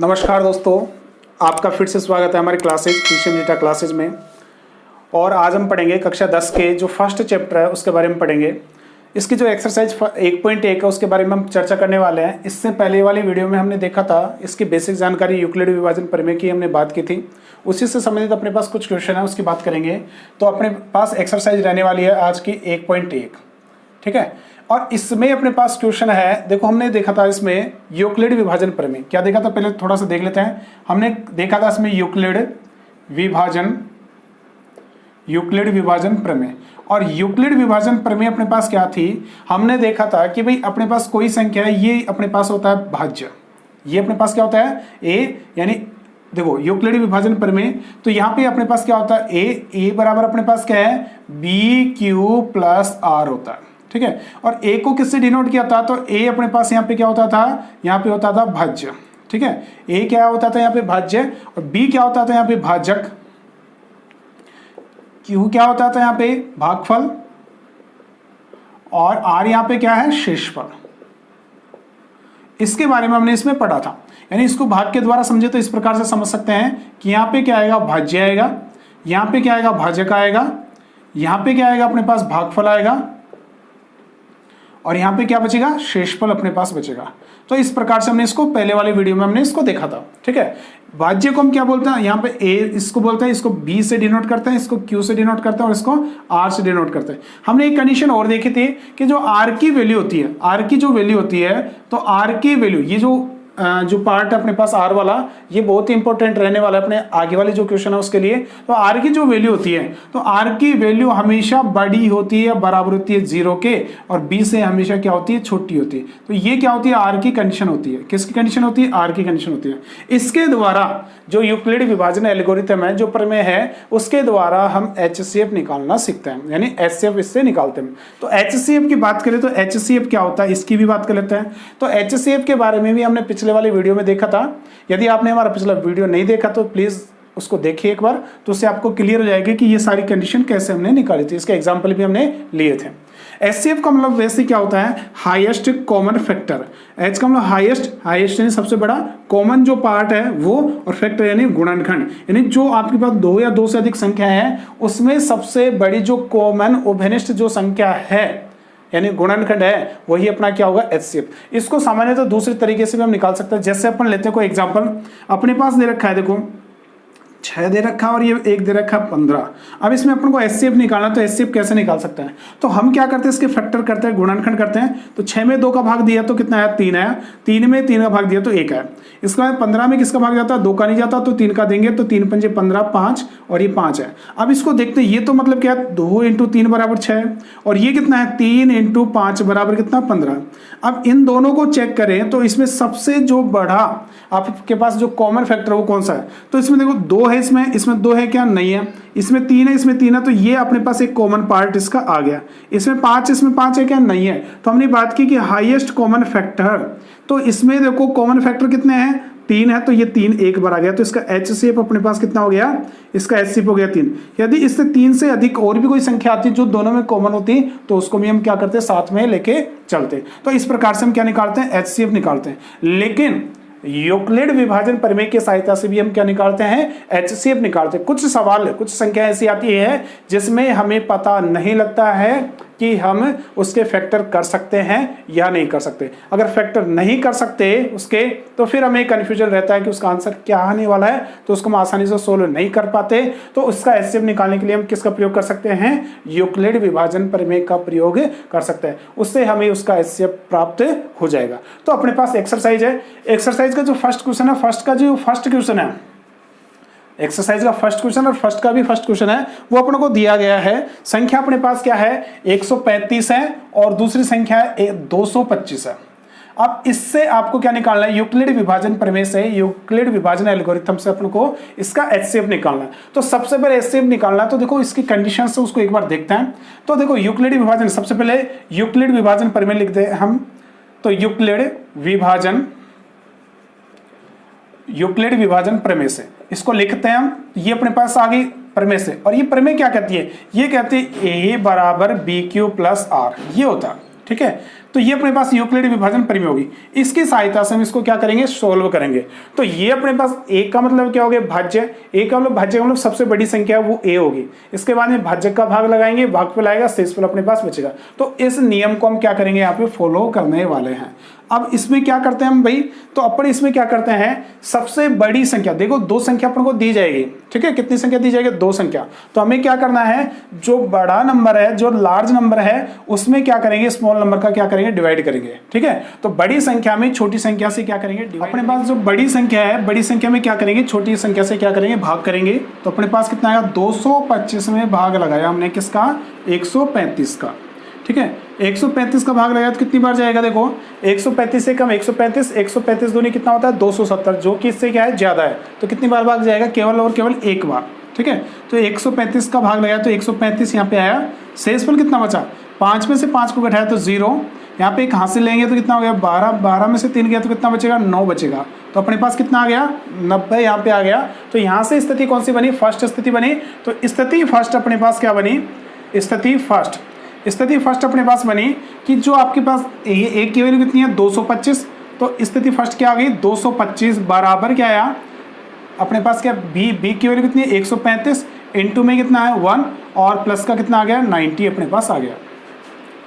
नमस्कार दोस्तों, आपका फिर से स्वागत है हमारे क्लासेज पीसीएम डेटा क्लासेज में। और आज हम पढ़ेंगे कक्षा 10 के जो फर्स्ट चैप्टर है उसके बारे में पढ़ेंगे। इसकी जो एक्सरसाइज 1.1 है उसके बारे में हम चर्चा करने वाले हैं। इससे पहले वाली वीडियो में हमने देखा था इसकी बेसिक जानकारी यूक्लिड विभाजन प्रमेय की हमने बात की थी। उसी से संबंधित अपने पास कुछ क्वेश्चन है, उसकी बात करेंगे। तो अपने पास एक्सरसाइज रहने वाली है आज की 1.1, ठीक है। और इसमें अपने पास क्वेश्चन है, देखो हमने देखा था इसमें यूक्लिड विभाजन प्रमेय। क्या देखा था पहले थोड़ा सा देख लेते हैं। हमने देखा था इसमें यूक्लिड विभाजन प्रमेय। और यूक्लिड विभाजन प्रमेय अपने पास क्या थी, हमने देखा था कि भाई अपने पास कोई संख्या है, ये अपने पास होता है भाज्य। ये अपने पास क्या होता है ए, यानी देखो यूक्लिड विभाजन प्रमेय, तो यहाँ पे अपने पास क्या होता है ए बराबर अपने पास क्या है बी क्यू प्लस आर होता है, ठीक है। और ए को किससे डिनोट किया था, तो ए अपने पास यहाँ पे क्या होता था, यहाँ पे होता था भाज्य, ठीक है। ए क्या होता था यहाँ पे भाज्य, और बी क्या होता था यहाँ पे भाजक, क्यू क्या होता था यहाँ पे भागफल, और आर यहाँ पे क्या है शेषफल। इसके बारे में हमने इसमें पढ़ा था। यानी इसको भाग के द्वारा समझे तो इस प्रकार से समझ सकते हैं कि यहाँ पे क्या आएगा भाज्य आएगा, यहाँ पे क्या आएगा भाजक आएगा, यहाँ पे क्या आएगा अपने पास भागफल आएगा, और यहाँ पे क्या बचेगा शेषफल अपने पास बचेगा। तो इस प्रकार से हमने इसको पहले वाली वीडियो में हमने इसको देखा था, ठीक है। भाज्य को हम क्या बोलते हैं, यहाँ पे ए इसको बोलते हैं, इसको बी से डिनोट करते हैं, इसको क्यू से डिनोट करते हैं, और इसको आर से डिनोट करते हैं। हमने एक कंडीशन और देखी थी कि जो आर की वैल्यू होती है, आर की जो वैल्यू होती है, तो आर की वैल्यू ये जो पार्ट है अपने पास आर वाला, ये बहुत ही इंपॉर्टेंट रहने वाला है अपने आगे वाले जो क्वेश्चन है उसके लिए। तो आर की जो वैल्यू होती है, तो आर की वैल्यू हमेशा बड़ी होती है, बराबर होती है 0 के, और बी से हमेशा क्या होती है छोटी होती है। तो ये क्या होती है आर की कंडीशन होती है। किसकी कंडीशन होती है, आर की कंडीशन होती है। इसके द्वारा जो यूक्लिड विभाजन एल्गोरिथम है, जो प्रमेय है, उसके द्वारा हम HCF निकालना सीखते हैं, यानी HCF इससे निकालते हैं। तो HCF की बात करें तो HCF क्या होता है, इसकी भी बात कर लेते हैं। तो HCF के बारे में भी हमने पिछले वाली वीडियो में देखा था। यदि आपने हमारा पिछला वीडियो नहीं देखा तो प्लीज उसको देखिए एक बार, तो उससे आपको क्लियर हो जाएगा कि ये सारी कंडीशन कैसे हमने निकाली थी। इसके एग्जांपल भी हमने लिए थे। HCF का मतलब वैसे क्या होता है हाईएस्ट कॉमन फैक्टर। H का मतलब हाईएस्ट यानी सबसे बड़ा, कॉमन जो पार्ट है वो, और फैक्टर यानी गुणनखंड, यानी जो आपके पास दो या दो से अधिक संख्या है उसमें सबसे बड़ी जो कॉमन ओवेनिस्ट जो संख्या है यानी गुणनखंड है, वही अपना क्या होगा HCF। इसको सामान्य तो दूसरे तरीके से भी हम निकाल सकते हैं। जैसे अपन लेते हैं कोई एग्जांपल, अपने पास दे रखा है, देखो 6 दे रखा है और ये 1 दे रखा है 15। अब इसमें अपन को HCF निकालना, तो HCF कैसे निकाल सकते हैं, तो हम क्या करते हैं इसके फैक्टर करते हैं, गुणनखंड करते हैं। तो 6 में 2 का भाग दिया तो कितना आया 3 आया, 3 में 3 का भाग दिया तो 1 आया। इसके बाद 15 में किसका भाग जाता है, 2 का नहीं जाता तो 3 का देंगे, तो 3 पंजे 15, 5 और ये 5 है। अब इसको देखते हैं, ये तो मतलब क्या है 2 × 3 बराबर 6, और ये कितना है 3 × 5 बराबर कितना 15। अब इन दोनों को चेक करें तो इसमें सबसे जो बड़ा आपके पास जो कॉमन फैक्टर वो कौन सा है, तो इसमें देखो 2 है, इसमें 2 है क्या नहीं है, इसमें 3 है, इसमें 3 है, तो ये अपने पास एक कॉमन पार्ट इसका आ गया। इसमें 5 है क्या नहीं है। तो हमने बात की कि हाईएस्ट कॉमन फैक्टर, तो इसमें देखो कॉमन फैक्टर कितने हैं 3 है, तो ये 3 एक बार आ गया, तो इसका HCF अपने पास कितना हो गया, इसका HCF हो गया 3। यदि इससे 3 से अधिक और भी कोई संख्या आती है जो दोनों में कॉमन होती है, तो उसको भी हम क्या करते हैं साथ में लेके चलते हैं। तो इस प्रकार से हम क्या निकालते हैं HCF निकालते हैं। लेकिन यूक्लिड विभाजन प्रमेय की सहायता से भी हम क्या निकालते हैं HCF निकालते हैं। कुछ सवाल, कुछ संख्या ऐसी आती है जिसमें हमें पता नहीं लगता है कि हम उसके फैक्टर कर सकते हैं या नहीं कर सकते। अगर फैक्टर नहीं कर सकते उसके, तो फिर हमें कंफ्यूजन रहता है कि उसका आंसर क्या आने वाला है, तो उसको हम आसानी से सोल्व नहीं कर पाते। तो उसका HCF निकालने के लिए हम किसका प्रयोग कर सकते हैं, यूक्लिड विभाजन प्रमेय का प्रयोग कर सकते हैं। उससे हमें उसका HCF प्राप्त हो जाएगा। तो अपने पास एक्सरसाइज है। एक्सरसाइज का जो फर्स्ट क्वेश्चन है, फर्स्ट क्वेश्चन है एक्सरसाइज का फर्स्ट क्वेश्चन, और फर्स्ट का भी फर्स्ट क्वेश्चन है, वो अपने को दिया गया है। संख्या अपने पास क्या है 135 है, और दूसरी संख्या है 225 है। अब इससे आपको क्या निकालना है, यूक्लिड विभाजन प्रमेय से, यूक्लिड विभाजन एल्गोरिथम से अपन को इसका HCF निकालना है। तो सबसे पहले HCF निकालना है, तो देखो इसकी कंडीशन से उसको एक बार देखते हैं। तो देखो यूक्लिड विभाजन, सबसे पहले यूक्लिड विभाजन प्रमेय लिखते हैं हम। तो यूक्लिड विभाजन प्रमेय से इसको लिखते हैं हम। ये अपने पास आ गई प्रमेय से, और ये प्रमेय क्या कहती है, ये कहती है A बराबर BQ प्लस R, ये होता है, ठीक है। तो ये अपने पास यूक्लिड विभाजन परिमेय होगी। इसकी सहायता से हम इसको क्या करेंगे, सोल्व करेंगे। तो ये अपने पास एक का मतलब क्या हो गया, भाज्य। एक का मतलब भाज्य का मतलब सबसे बड़ी संख्या वो a होगी। इसके बाद में भाज्य का भाग लगाएंगे, भागफल आएगा, शेषफल अपने पास बचेगा। तो इस नियम को हम क्या करेंगे, यहाँ पे फॉलो करने वाले हैं। अब इसमें क्या करते हैं हम भाई, तो अपन इसमें क्या करते हैं, सबसे बड़ी संख्या, देखो दो संख्या अपन को दी जाएगी, ठीक है, कितनी संख्या दी जाएगी, दो संख्या। तो हमें क्या करना है, जो बड़ा नंबर है, जो लार्ज नंबर है, उसमें क्या करेंगे, स्मॉल नंबर का क्या करेंगे, डिवाइड करेंगे, ठीक है। तो बड़ी संख्या में छोटी संख्या से क्या करेंगे, अपने पास जो बड़ी संख्या है, बड़ी संख्या में क्या करेंगे, छोटी संख्या से क्या करेंगे, भाग करेंगे। तो अपने पास कितना आएगा, 225 में भाग लगाया हमने किसका, 135 का, ठीक है। 135 का भाग लगाया तो कितनी बार जाएगा, देखो 135 से कम 135, 135 दूनी कितना होता है 270, जो कि इससे क्या है, ज्यादा है। तो कितनी बार भाग जाएगा, केवल और केवल एक बार, ठीक है। तो 135 का भाग लगाया तो 135 यहाँ पे आया। शेषफल कितना बचा, 5 में से 5 को घटाया तो 0, यहाँ पे एक हासिल लेंगे तो कितना हो गया 12, 12 में से 3 गया तो कितना बचेगा, 9 बचेगा। तो अपने पास कितना आ गया, 90 यहाँ पे आ गया। तो यहाँ से स्थिति कौन सी बनी, फर्स्ट स्थिति बनी। तो स्थिति फर्स्ट अपने पास क्या बनी, स्थिति फर्स्ट अपने पास बनी कि जो आपके पास ये एक की वैल्यू कितनी है, 225। तो स्थिति फर्स्ट क्या आ गई, 225 बराबर क्या आया अपने पास, क्या बी की वैल्यू कितनी है, 135, इनटू में कितना है 1, और प्लस का कितना आ गया, 90 अपने पास आ गया,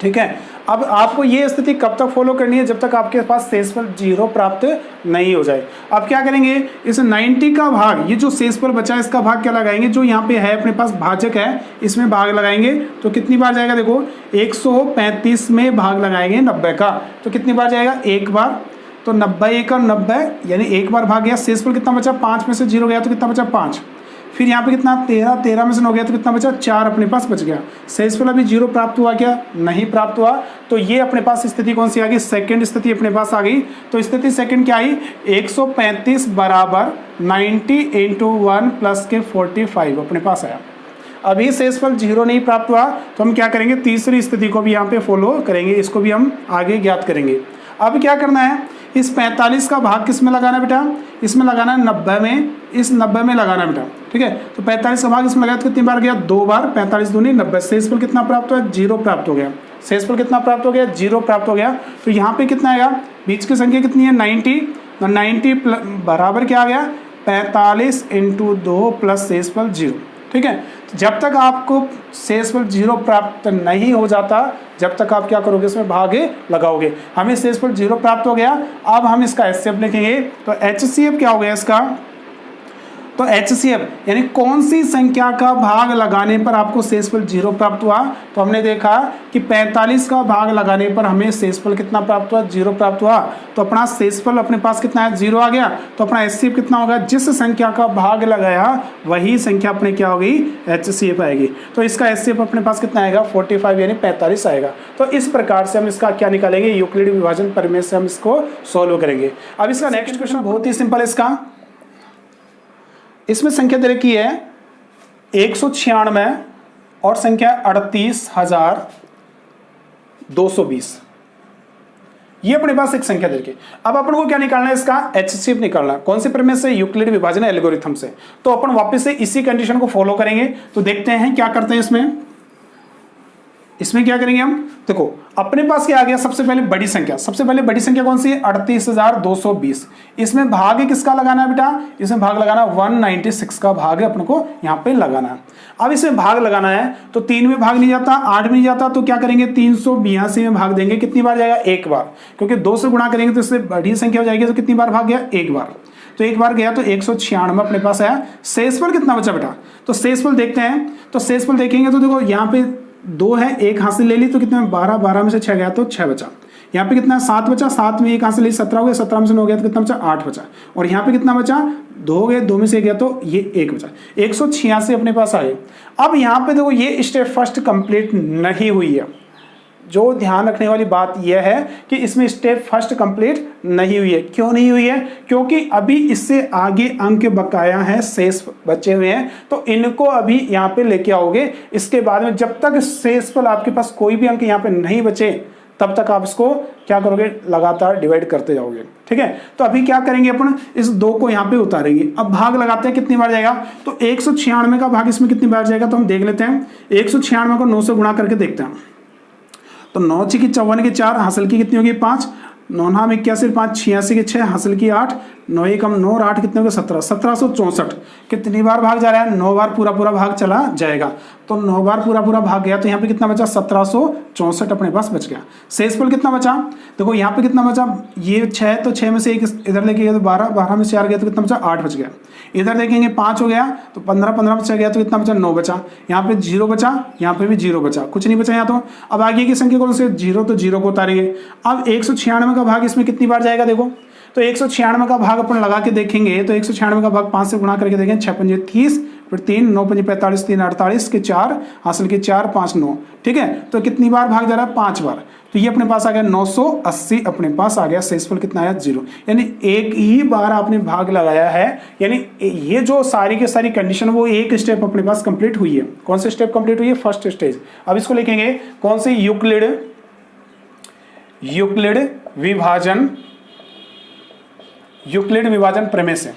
ठीक है। अब आपको ये स्थिति कब तक फॉलो करनी है, जब तक आपके पास शेषफल 0 प्राप्त नहीं हो जाए। अब क्या करेंगे, इस 90 का भाग, ये जो शेषफल बचा है इसका भाग क्या लगाएंगे, जो यहाँ पे है अपने पास भाजक है, इसमें भाग लगाएंगे। तो कितनी बार जाएगा, देखो 135 में भाग लगाएंगे 90 का, तो कितनी बार जाएगा, एक बार। तो 90 एक और 90, यानी एक बार भाग गया। शेषफल कितना बचा, 5 में से 0 गया तो कितना बचा, 5। फिर यहाँ पे कितना 13, 13 में से 9 गया तो कितना बचा, 4 अपने पास बच गया। शेषफल अभी 0 प्राप्त हुआ क्या, नहीं प्राप्त हुआ। तो ये अपने पास स्थिति कौन सी आ गई, सेकंड स्थिति अपने पास आ गई। तो स्थिति सेकंड क्या आई, 135 बराबर 90 इंटू 1 प्लस के 45 अपने पास आया। अभी शेषफल 0 नहीं प्राप्त हुआ, तो हम क्या करेंगे, तीसरी स्थिति को भी यहाँ पे फॉलो करेंगे, इसको भी हम आगे ज्ञात करेंगे। अब क्या करना है, इस 45 का भाग किस में लगाना बेटा, इसमें लगाना है 90 में, इस 90 में लगाना बेटा, ठीक है। तो 45 का भाग इसमें लगाया तो कितनी बार गया, 2 बार, 45 दूनी 90। शेषफल कितना प्राप्त हुआ, 0 प्राप्त हो गया। शेषफल कितना प्राप्त हो गया, 0 प्राप्त हो गया। तो यहाँ पे कितना आएगा, बीच की संख्या कितनी है 90, तो 90 बराबर क्या आ गया, 45 इंटू 2 प्लस शेषफल 0, ठीक है। तो जब तक आपको शेषफल 0 प्राप्त नहीं हो जाता, जब तक आप क्या करोगे, इसमें भाग लगाओगे। हमें शेषफल 0 प्राप्त हो गया। अब हम इसका एचसीएफ लिखेंगे। तो एचसीएफ क्या हो गया इसका, तो एचसीएफ यानी कौन सी संख्या का भाग लगाने पर आपको शेषफल 0 प्राप्त हुआ। तो हमने देखा कि 45 का भाग लगाने पर हमें शेषफल कितना प्राप्त हुआ, 0 प्राप्त हुआ। तो अपना शेषफल अपने पास कितना है, 0 आ गया। तो अपना एचसीएफ कितना होगा, जिस संख्या का भाग लगाया वही संख्या अपने क्या होगी, एचसीएफ आएगी। तो इसका एचसीएफ अपने पास कितना आएगा, 45 यानी 45 आएगा। तो इस प्रकार से हम इसका क्या निकालेंगे, यूक्लिड विभाजन प्रमेय से हम इसको सोल्व करेंगे। अब इसका नेक्स्ट क्वेश्चन बहुत ही सिंपल है। इसमें संख्या दे रखी है 196 और संख्या 38,220। ये अपने पास एक संख्या दे रखी है। अब अपन को क्या निकालना है, इसका एचसीएफ निकालना है। कौन से प्रमेय से, यूक्लिड विभाजन एल्गोरिथम से। तो अपन वापस से इसी कंडीशन को फॉलो करेंगे। तो देखते हैं क्या करते हैं इसमें क्या करेंगे हम। देखो अपने पास क्या आ गया, सबसे पहले बड़ी संख्या, सबसे पहले बड़ी संख्या कौन सी है, 38,220। इसमें भाग किसका लगाना है बेटा, इसमें भाग लगाना 196 का भाग है अपन को यहाँ पे लगाना है। अब इसमें भाग लगाना है तो 3 में भाग नहीं जाता, 8 में नहीं जाता, तो क्या करेंगे 382 में भाग देंगे। कितनी बार जाएगा, एक बार, क्योंकि 2 से गुणा करेंगे तो इससे बड़ी संख्या हो जाएगी। तो कितनी बार भाग गया, एक बार। तो एक बार गया तो 196 अपने पास आया। शेषफल कितना बचा बेटा, तो शेषफल देखते हैं। तो शेषफल देखेंगे तो देखो यहाँ पे 2 है, एक हासिल ले ली तो कितना 12, 12 में से 6 गया तो 6 बचा। यहाँ पे कितना 7 बचा, 7 में एक हासिल ले 17 हो गया, 17 में से 9 गया तो कितना बचा, 8 बचा। और यहाँ पे कितना बचा, 2 हो गए, 2 में से गया तो ये 1 बचा। 186 अपने पास आए। अब यहाँ पे देखो ये स्टेप फर्स्ट कंप्लीट नहीं हुई है। जो ध्यान रखने वाली बात यह है कि इसमें स्टेप फर्स्ट कंप्लीट नहीं हुई है। क्यों नहीं हुई है, क्योंकि अभी इससे आगे अंक बकाया है, शेष बचे हुए हैं, तो इनको अभी यहाँ पे लेके आओगे। इसके बाद में जब तक शेषफल आपके पास कोई भी अंक यहाँ पे नहीं बचे, तब तक आप इसको क्या करोगे, लगातार डिवाइड करते जाओगे, ठीक है। तो अभी क्या करेंगे अपन, इस 2 को यहाँ पे उतारेंगे। अब भाग लगाते हैं, कितनी बार जाएगा, तो 196 का भाग इसमें कितनी बार जाएगा, तो हम देख लेते हैं। 196 को 9 से गुणा करके देखते हैं। तो 9 × 54 के 4, हासिल की कितनी होगी 5, 9 नाम 81 5, 86 के 6, हासिल की 8, 9 1 9 और 8 कितने हो गए 17, 1764। कितनी बार भाग जा रहा है, 9 बार पूरा पूरा भाग चला जाएगा। तो 9 बार पूरा पूरा भाग गया तो यहाँ पे कितना बचा 1764 अपने पास बच गया। शेषफल कितना बचा, देखो यहाँ पे कितना बचा, ये 6 तो 6 में से एक इधर लेके गया तो 12, 12 में से 4 गया तो कितना बचा 8 बच गया। इधर देखेंगे 5 हो गया तो 15, 15 बचा गया तो कितना बचा 9 बचा। यहाँ पे 0 बचा, यहाँ पे भी 0 बचा, कुछ नहीं बचा यहाँ तो। अब आगे की संख्या कौन से 0, तो 0 को उतारेंगे। अब 196 का भाग इसमें कितनी बार जाएगा, देखो तो 196 का भाग अपन लगा के देखेंगे तो 196 का भाग 5 से गुणा करके देखेंगे, 6 पंजे 30, फिर 3, 9 पंजे 45, 3 48 के 4, हासिल के 4, 5 9, ठीक है। तो कितनी बार भाग जा रहा है 5 बार। तो ये अपने पास आ गया 980 अपने पास आ गया। शेषफल कितना आया 0, यानी एक ही बार आपने भाग लगाया है, यानी ये जो सारी की सारी कंडीशन वो एक स्टेप अपने पास कंप्लीट हुई है। कौन से स्टेप कंप्लीट हुई है, फर्स्ट स्टेज। अब इसको लिखेंगे कौन से, यूक्लिड विभाजन प्रमेय से।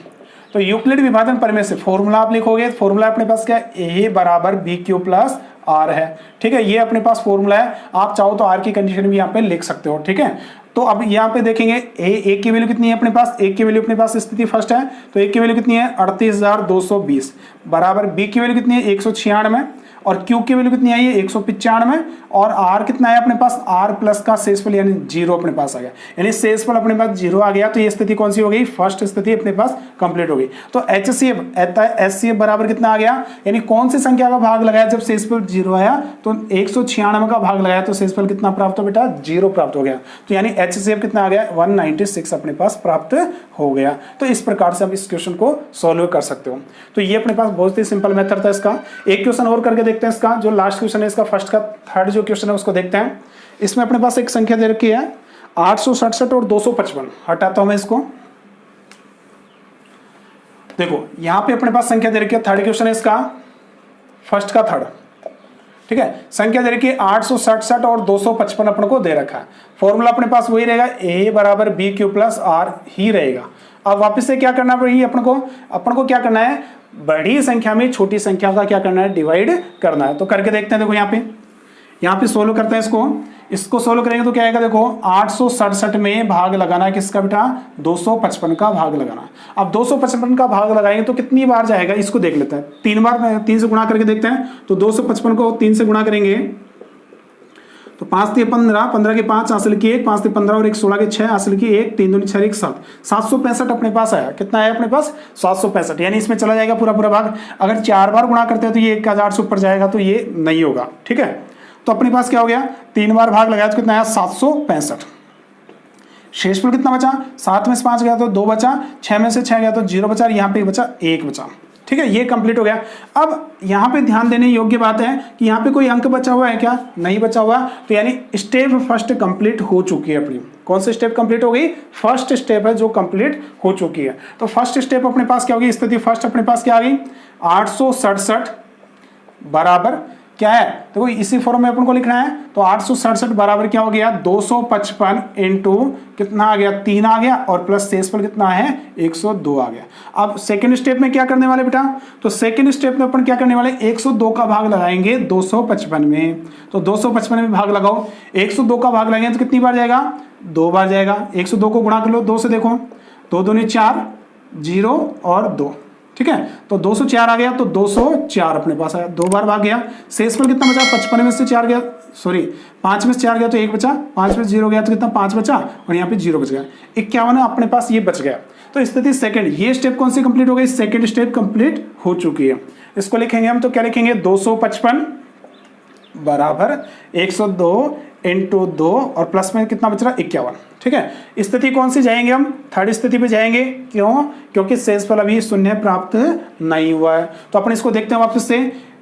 तो यूक्लिड विभाजन प्रमेय से फॉर्मूला आप लिखोगे, फॉर्मूला अपने पास क्या है, a बराबर BQ प्लस R है, ठीक है। ये अपने पास फॉर्मूला है, आप चाहो तो R की कंडीशन भी यहाँ पे लिख सकते हो, ठीक है। तो अब यहाँ पे देखेंगे a की वैल्यू कितनी है अपने पास, a की वैल्यू अपने पास स्थिति फर्स्ट है तो a की वैल्यू कितनी है 38,220 बराबर b की वैल्यू कितनी है 196 और q की वैल्यू कितनी आई है 195 और r कितना है अपने पास, r प्लस का शेषफल यानी 0 अपने पास आ गया, यानी शेषफल अपने पास 0 आ गया। तो ये स्थिति कौन सी हो गई, फर्स्ट स्थिति अपने पास कंप्लीट हो गई। तो HCF बराबर कितना आ गया, यानी कौन सी संख्या का भाग लगाया जब शेषफल 0 आया, तो 196 का भाग लगाया तो शेषफल कितना प्राप्त हो बेटा 0 प्राप्त हो गया। तो यानी HCF कितना आ गया 196 अपने पास प्राप्त हो गया। तो इस प्रकार से आप इस क्वेश्चन को सॉल्व कर सकते हो। तो ये अपने पास बहुत ही सिंपल मेथड था इसका। एक क्वेश्चन और करके देखते हैं इसका, जो लास्ट क्वेश्चन है इसका फर्स्ट का थर्ड जो क्वेश्चन है उसको देखते हैं। इसमें अपने पास एक संख्या दे रखी है 867 और 255। हटाता हूं मैं इसको, देखो यहां पे अपने पास संख्या दे रखी है, थर्ड क्वेश्चन है इसका फर्स्ट का थर्ड, ठीक है। संख्या दे रखी है 867 और 255 अपन को दे रखा है। फॉर्मूला अपने पास वही रहेगा, a बराबर BQ प्लस R ही रहेगा। अब वापस से क्या करना पड़ेगी अपन को क्या करना है, बड़ी संख्या में छोटी संख्या का क्या करना है, डिवाइड करना है। तो करके देखते हैं, देखो यहाँ पे सोल्व करते हैं इसको सोल्व करेंगे तो क्या आएगा, देखो 867 में भाग लगाना है किसका बेटा 255 का भाग लगाना। अब 255 का भाग लगाएंगे तो कितनी बार जाएगा इसको देख लेते हैं, 3 बार, 3 से गुणा करके देखते हैं। तो 255 को 3 से गुणा करेंगे तो 5 × 15, 15 के 5, हासिल की 1, 5 × 15 और 1 16 के 6, हासिल की 1, 3 दूनी 6 1 7, 765 अपने पास आया। कितना आया अपने पास 765, यानी इसमें चला जाएगा पूरा पूरा भाग। अगर 4 बार गुणा करते हैं तो ये 1000 से ऊपर जाएगा, तो ये नहीं होगा, ठीक है। तो अपने पास क्या हो गया, 3 बार भाग लगाया तो कितना आया 765। शेषफल कितना बचा, 7 में से 5 गया तो 2 बचा, 6 में से 6 गया तो 0 बचा, यहाँ पे बचा 1 बचा, ठीक है। ये कंप्लीट हो गया। अब यहाँ पे ध्यान देने योग्य बात है कि यहाँ पे कोई अंक बचा हुआ है क्या, नहीं बचा हुआ। तो यानी स्टेप फर्स्ट कंप्लीट हो चुकी है अपनी। कौन सी स्टेप कंप्लीट हो गई, फर्स्ट स्टेप है जो कंप्लीट हो चुकी है। तो फर्स्ट स्टेप अपने पास क्या होगी, स्थिति फर्स्ट अपने पास क्या आ गई 867 बराबर क्या है, देखो इसी फॉर्म में अपन को लिखना है। तो 867 बराबर क्या हो गया 255 इंटू कितना आ गया 3 आ गया और प्लस शेषफल कितना है 102 आ गया। अब सेकंड स्टेप में क्या करने वाले बेटा, तो सेकंड स्टेप में अपन क्या करने वाले 102 का भाग लगाएंगे 255 में। तो 255 में भाग लगाओ, 102 का भाग लगाएंगे तो कितनी बार जाएगा 2 बार जाएगा। 102 को गुणा कर लो 2 से, देखो 2 दूनी 4, 0 और 2, ठीक है। तो 204 आ गया, तो 204 अपने पास आया, 2 बार भाग गया। शेषफल कितना बचा 55 में से 4 गया, सॉरी 5 में से 4 गया तो 1 बचा, 5 में से 0 गया तो कितना 5 बचा और यहाँ पे 0 बच गया, 51 अपने पास ये बच गया। तो स्थिति सेकंड, ये स्टेप कौन सी कंप्लीट हो गई, सेकंड स्टेप कंप्लीट हो चुकी है। इसको लिखेंगे हम तो क्या लिखेंगे 255 बराबर 102 इंटू 2 और प्लस में कितना बच रहा 51, ठीक है। स्थिति कौन सी जाएंगे हम, थर्ड स्थिति पे जाएंगे। क्यों, क्योंकि शेषफल अभी शून्य प्राप्त नहीं हुआ है। तो अपन इसको देखते हैं वापस से,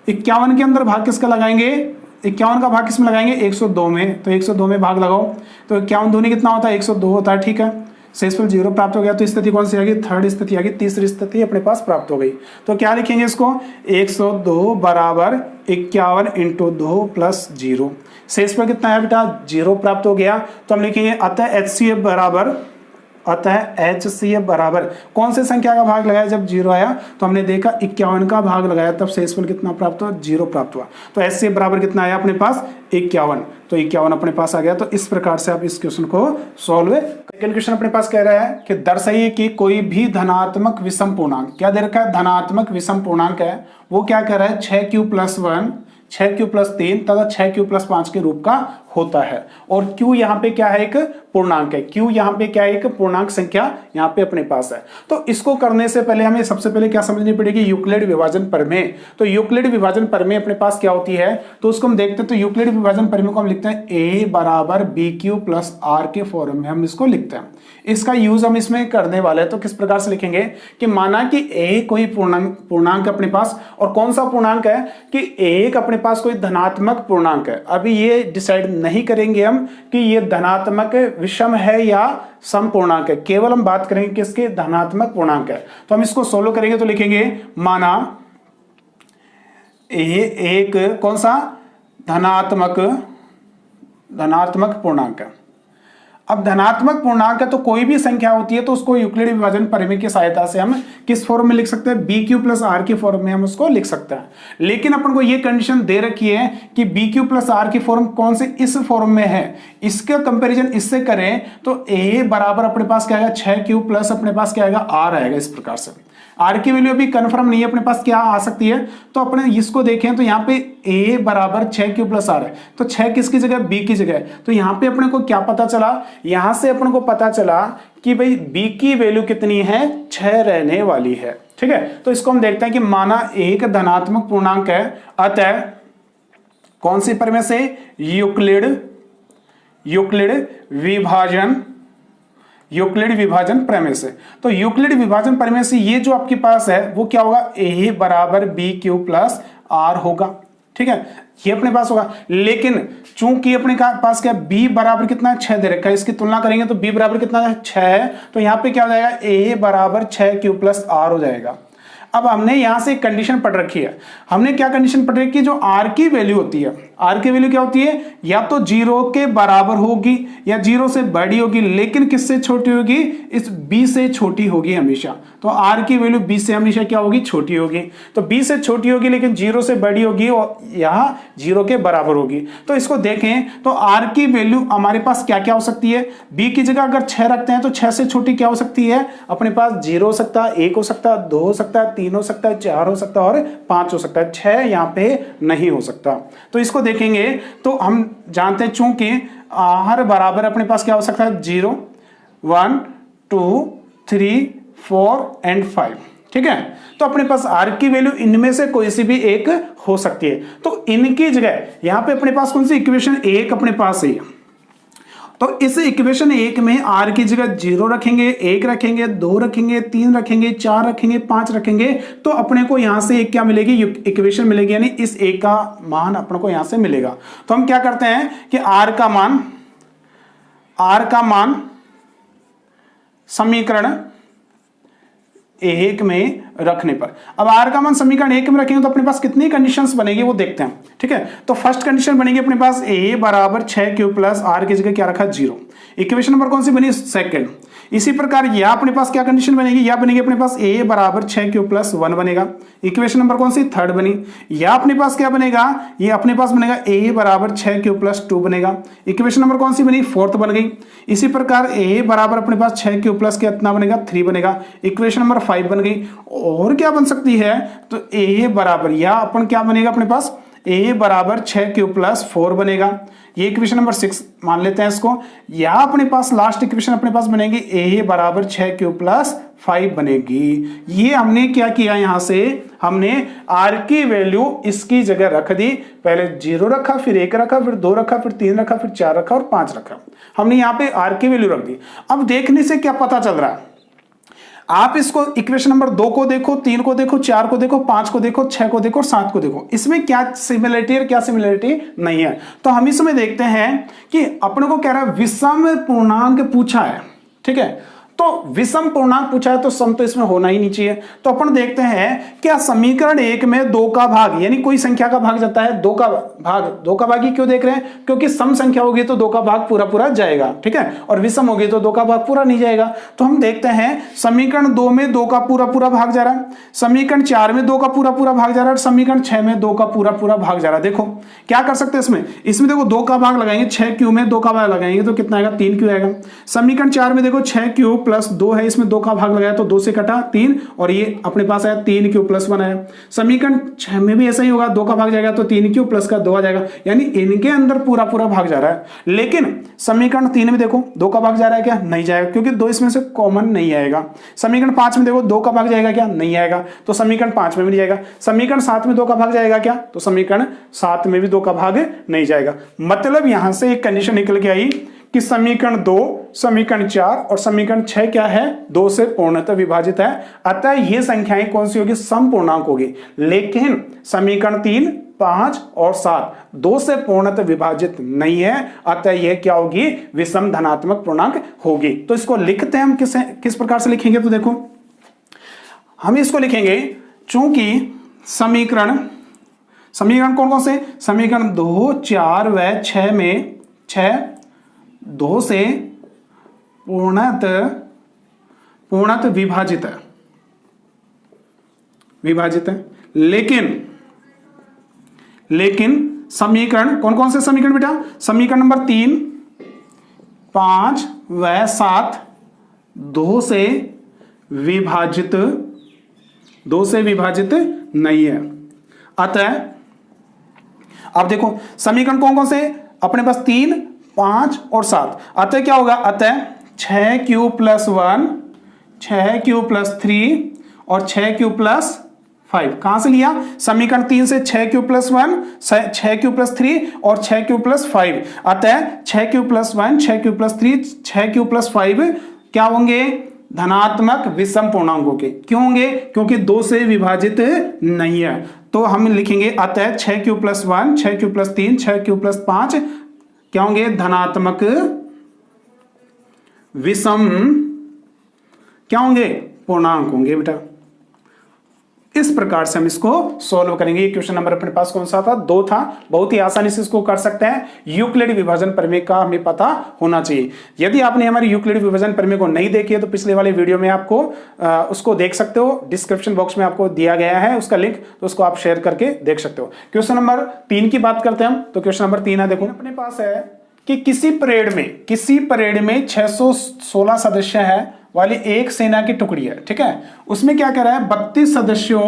51 के अंदर भाग किसका लगाएंगे, 51 का भाग किसमें लगाएंगे 102 में। तो 102 में भाग लगाओ तो 51 दूनी कितना होता है 102 होता है, ठीक है। शेषफल 0 प्राप्त हो गया। तो स्थिति कौन सी आ गई, थर्ड स्थिति आ गई, तीसरी स्थिति अपने पास प्राप्त हो गई। तो क्या लिखेंगे इसको 102 बराबर 51 इंटू 2 प्लस 0। शेषफल कितना है बेटा 0 प्राप्त हो गया। तो हम लिखेंगे अतः HCF बराबर अतः HCF बराबर कौन से संख्या का भाग लगाया, जब 0 आया तो हमने देखा 51 का भाग लगाया, तब शेषफल कितना प्राप्त हुआ, 0 प्राप्त हुआ। तो HCF बराबर कितना आया अपने पास, 51, तो 51 अपने पास आ गया। तो इस प्रकार से आप इस क्वेश्चन को सॉल्व। सेकंड क्वेश्चन अपने पास कह रहा है कि दर्शाइए कि कोई भी धनात्मक विषम पूर्णांक, क्या दे रखा है, धनात्मक विषम पूर्णांक है, वो क्या कह रहा है 6q + 1, 6q + 3 तथा 6q + 5 के रूप का होता है। और q यहाँ पे क्या है, एक पूर्णांक है, q यहाँ पे क्या है, एक पूर्णांक संख्या यहाँ पे अपने पास है। तो इसको करने से पहले हमें सबसे पहले क्या समझनी पड़ेगी, यूक्लिड विभाजन प्रमेय। तो यूक्लिड विभाजन प्रमेय अपने पास क्या होती है, तो उसको हम देखते हैं। तो यूक्लिड विभाजन प्रमेय को हम लिखते हैं a बराबर bq + r के फॉर्म में हम इसको लिखते हैं। इसका यूज हम इसमें करने वाले हैं। तो किस प्रकार से लिखेंगे कि माना कि a कोई पूर्णांक अपने पास, और कौन सा पूर्णांक है कि एक अपने पास कोई धनात्मक पूर्णांक है। अभी ये डिसाइड नहीं करेंगे हम कि ये धनात्मक विषम है या सम पूर्णांक है, केवल हम बात करेंगे कि इसके धनात्मक पूर्णांक है। तो हम इसको सोल्व करेंगे तो लिखेंगे माना एक कौन सा धनात्मक पूर्णांक है। अब धनात्मक पूर्णांक है तो कोई भी संख्या होती है तो उसको यूक्लिड विभाजन प्रमेय की सहायता से हम किस फॉर्म में लिख सकते हैं, bq + r के फॉर्म में हम उसको लिख सकते हैं। लेकिन अपन को ये कंडीशन दे रखी है कि bq + r की फॉर्म कौन से, इस फॉर्म में है। इसका कंपैरिजन इससे करें तो a बराबर अपने पास क्या आएगा, 6q + अपने पास क्या आएगा, r आएगा। इस प्रकार से r की वैल्यू अभी कंफर्म नहीं है अपने पास, क्या आ सकती है। तो अपने इसको देखें तो यहाँ पे a बराबर 6q + r है, तो 6 किसकी जगह, b की जगह। तो यहाँ पे अपने को क्या पता चला, यहाँ से अपने को पता चला कि भाई b की वैल्यू कितनी है, 6 रहने वाली है। ठीक है, तो इसको हम देखते हैं कि माना एक धनात्मक पूर्णांक है, अतः कौन सी प्रमेय से, यूक्लिड विभाजन प्रमेय से। तो यूक्लिड विभाजन प्रमेय से ये जो आपके पास है वो क्या होगा, a बराबर bq + r होगा। ठीक है, ये अपने पास होगा। लेकिन चूंकि अपने पास क्या, b बराबर कितना है, 6 दे रखा है, इसकी तुलना करेंगे तो b बराबर कितना है, 6 है। तो यहाँ पे क्या हो जाएगा, a बराबर 6q + r हो जाएगा। अब हमने यहां से एक कंडीशन पढ़ रखी है। हमने क्या कंडीशन पढ़ रखी है, जो r की वैल्यू होती है, r की वैल्यू क्या होती है, या तो 0 के बराबर होगी या 0 से बड़ी होगी, लेकिन किससे छोटी होगी, इस b से छोटी होगी हमेशा। तो r की वैल्यू b से हमेशा क्या होगी, छोटी होगी। तो b से छोटी होगी लेकिन 0 से बड़ी होगी और यहां 0 के बराबर होगी। तो इसको देखें तो r की वैल्यू हमारे पास क्या क्या हो सकती है, b की जगह अगर 6 रखते हैं तो 6 से छोटी क्या हो सकती है, अपने पास 0 हो सकता है, 1 हो सकता है, 2 हो सकता है, 3 हो सकता है, 4 हो सकता है और 5 हो सकता है। 6 यहाँ पे नहीं हो सकता। तो इसको देखेंगे तो हम जानते हैं चूंकि r बराबर अपने पास क्या हो सकता है, 0, 1, 2, 3, 4 एंड 5। ठीक है, तो अपने पास r की वैल्यू इनमें से कोई सी भी एक हो सकती है। तो इनकी जगह यहां पे अपने पास कौन सी इक्वेशन 1 अपने पास है, तो इस इक्वेशन 1 में r की जगह 0 रखेंगे, 1 रखेंगे, 2 रखेंगे, 3 रखेंगे, 4 रखेंगे, 5 रखेंगे, तो अपने को यहां से एक क्या मिलेगी, इक्वेशन मिलेगी, यानी इस एक का मान अपने को यहां से मिलेगा। तो हम क्या करते हैं कि r का मान समीकरण 1 में रखने पर, अब r का मान समीकरण 1 में रखेंगे तो अपने पास कितनी कंडीशंस बनेगी वो देखते हैं। ठीक है, तो फर्स्ट कंडीशन बनेगी अपने पास a बराबर 6q + r की जगह क्या रखा, 0। इक्वेशन नंबर कौन सी बनी, सेकंड। इसी प्रकार यह अपने पास क्या कंडीशन बनेगी, यह बनेगी अपने पास a बराबर 6q + 1 बनेगा। इक्वेशन नंबर कौन सी, थर्ड बनी। यह अपने पास क्या बनेगा, ये अपने पास बनेगा a बराबर 6q + 2 बनेगा। इक्वेशन नंबर कौन सी बनी, फोर्थ बन गई। इसी प्रकार a बराबर अपने पास 6q + कितना बनेगा, 3 बनेगा। इक्वेशन नंबर 5 बन गई। और क्या बन सकती है, तो a बराबर, या अपन क्या बनेगा अपने पास, a बराबर 6q + 4 बनेगा। ये इक्वेशन नंबर 6 मान लेते हैं इसको। या अपने पास लास्ट इक्वेशन अपने पास बनेगी a बराबर 6q + 5 बनेगी। ये हमने क्या किया, यहां से हमने r की वैल्यू इसकी जगह रख दी। पहले 0 रखा, फिर 1 रखा, फिर 2 रखा, फिर 3 रखा, फिर 4 रखा और 5 रखा। हमने यहाँ पे r की वैल्यू रख दी। अब देखने से क्या पता चल रहा है, आप इसको इक्वेशन नंबर 2 को देखो, 3 को देखो, 4 को देखो, 5 को देखो, 6 को देखो, 7 को देखो, इसमें क्या सिमिलरिटी है, क्या सिमिलरिटी नहीं है। तो हम इसमें देखते हैं कि अपने को कह रहा है विषम पूर्णांक पूछा है। ठीक है, तो विषम पूर्णांक पूछा है तो सम तो इसमें होना ही नहीं चाहिए। तो अपन देखते हैं क्या समीकरण 1 में 2 का भाग, यानी कोई संख्या का भाग जाता है 2 का भाग, 2 का भाग ही क्यों देख रहे हैं, क्योंकि सम संख्या होगी तो 2 का भाग पूरा पूरा जाएगा, ठीक है, और विषम होगी तो 2 का भाग पूरा नहीं जाएगा। तो हम देखते हैं समीकरण 2 में 2 का पूरा पूरा भाग जा रहा है, समीकरण 4 में 2 का पूरा पूरा भाग जा रहा है, और समीकरण 6 में 2 का पूरा पूरा भाग जा रहा है। देखो क्या कर सकते हैं इसमें देखो 2 का भाग लगाएंगे, 6 में 2 का भाग लगाएंगे तो कितना आएगा, 3 आएगा। समीकरण 4 में देखो 6 प्लस 2 है, इसमें 2 का भाग लगाया तो 2 से कटा 3, और ये अपने पास आया 3 प्लस 1 आया। समीकरण 6 में भी ऐसा ही होगा, 2 का भाग जाएगा तो 3 प्लस का 2 आ जाएगा, यानी इनके अंदर पूरा पूरा भाग जा रहा है। लेकिन समीकरण 3 में देखो 2 का भाग जा रहा है क्या, नहीं जाएगा, क्योंकि 2 इसमें से कॉमन नहीं आएगा। समीकरण 5 में देखो 2 का भाग जाएगा क्या, नहीं आएगा, तो समीकरण 5 में भी नहीं जाएगा। समीकरण 7 में 2 का भाग जाएगा क्या, तो समीकरण 7 में भी 2 का भाग नहीं जाएगा। मतलब यहां से एक कंडीशन निकल के आई कि समीकरण 2, समीकरण 4 और समीकरण 6 क्या है, 2 से पूर्णतः विभाजित है। अतः ये संख्याएं कौन सी होगी, समपूर्णांक होगी। लेकिन समीकरण 3, 5 और 7 2 से पूर्णतः विभाजित नहीं है, अतः यह क्या होगी, विषम धनात्मक पूर्णांक होगी। तो इसको लिखते हैं हम किस प्रकार से लिखेंगे, तो देखो हम इसको लिखेंगे, चूंकि समीकरण कौन कौन से, समीकरण 2, 4 व 6 में 6 2 से पूर्णतः विभाजित है। लेकिन समीकरण कौन कौन से समीकरण बेटा, समीकरण नंबर 3, 5 व 7 2 से विभाजित नहीं है। अतः अब देखो समीकरण कौन कौन से, अपने पास 3, 5 और 7, अतः क्या होगा, अतः 6 प्लस 1, 6 प्लस 3 और 6 प्लस 5 कहां से लिया, समीकरण 3 से 6 प्लस 1, 6 प्लस 3 और 6 प्लस 5, अतः 6 प्लस 1, 6 प्लस 3, 6 प्लस 5 क्या होंगे, धनात्मक विषम पूर्णांक होंगे। क्यों होंगे, क्योंकि 2 से विभाजित नहीं है। तो हम लिखेंगे अतः 6 प्लस 1, 6 प्लस 3, 6 प्लस 5 क्या होंगे, धनात्मक विषम क्या होंगे, पूर्णांक होंगे बेटा। इस प्रकार से हम इसको सॉल्व करेंगे। ये क्वेश्चन नंबर अपने पास कौन सा था, 2 था। बहुत ही आसानी से इसको कर सकते हैं। यूक्लिड विभाजन प्रमेय का हमें पता होना चाहिए। यदि आपने हमारे यूक्लिड विभाजन प्रमेय को नहीं देखी है तो पिछले वाले वीडियो में आपको उसको देख सकते हो, डिस्क्रिप्शन बॉक्स में आपको दिया गया है उसका लिंक, तो उसको आप शेयर करके देख सकते हो। क्वेश्चन नंबर 3 की बात करते हैं हम, तो क्वेश्चन नंबर 3 है, देखो अपने पास है कि किसी परेड में 616 सदस्य है वाली एक सेना की टुकड़ी है, ठीक है। उसमें क्या कर रहा है, 32 सदस्यों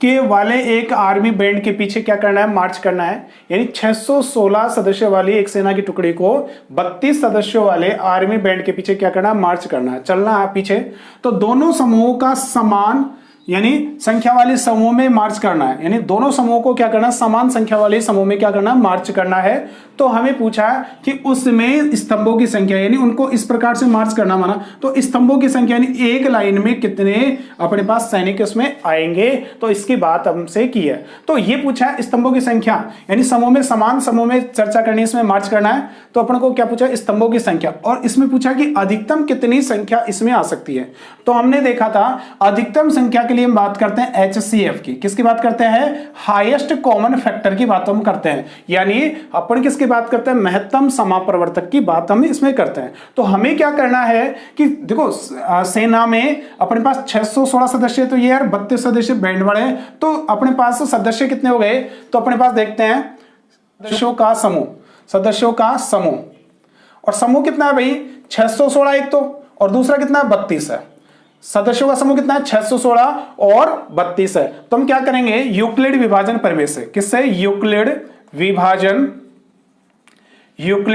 के वाले एक आर्मी बैंड के पीछे क्या करना है, मार्च करना है। यानी 616 सदस्यों वाली एक सेना की टुकड़ी को 32 सदस्यों वाले आर्मी बैंड के पीछे क्या करना है, मार्च करना है, चलना है पीछे। तो दोनों समूहों का समान यानी संख्या वाले समूह में मार्च करना है, यानी दोनों समूहों को क्या करना है, समान संख्या वाले समूह में क्या करना है, मार्च करना है। तो हमें पूछा है कि उसमें स्तंभों की संख्या, यानी उनको इस प्रकार से मार्च करना माना, तो स्तंभों की संख्या यानी एक लाइन में कितने अपने पास सैनिक उसमें आएंगे, तो इसकी बात हमसे की है। तो ये पूछा है स्तंभों की संख्या, यानी समूह में समान समूह में चर्चा करनी, इसमें मार्च करना है। तो अपन को क्या पूछा, स्तंभों की संख्या, और इसमें पूछा कि अधिकतम कितनी संख्या इसमें आ सकती है। तो हमने देखा था अधिकतम संख्या के लिए हम बात करते हैं HCF की, किसकी बात करते हैं, हाईएस्ट कॉमन फैक्टर की बात हम करते हैं। यानी अपन किसकी बात करते हैं, महत्तम समापरिवर्तक की बात हम इसमें करते हैं। तो हमें क्या करना है कि देखो सेना में अपने पास 616 सदस्य, तो ये यार 32 सदस्य बैंड वाले हैं, तो अपने पास सदस्य कितने हो गए, तो अपने पास देखते हैं सदस्यों का समूह, और समूह कितना है भाई, 616 एक तो, और दूसरा कितना है, 32 है। सदस्यों का समूह कितना है, 616 और 32 है। तो हम क्या करेंगे, यूक्लिड विभाजन प्रमेय से, किससे, यूक्लिड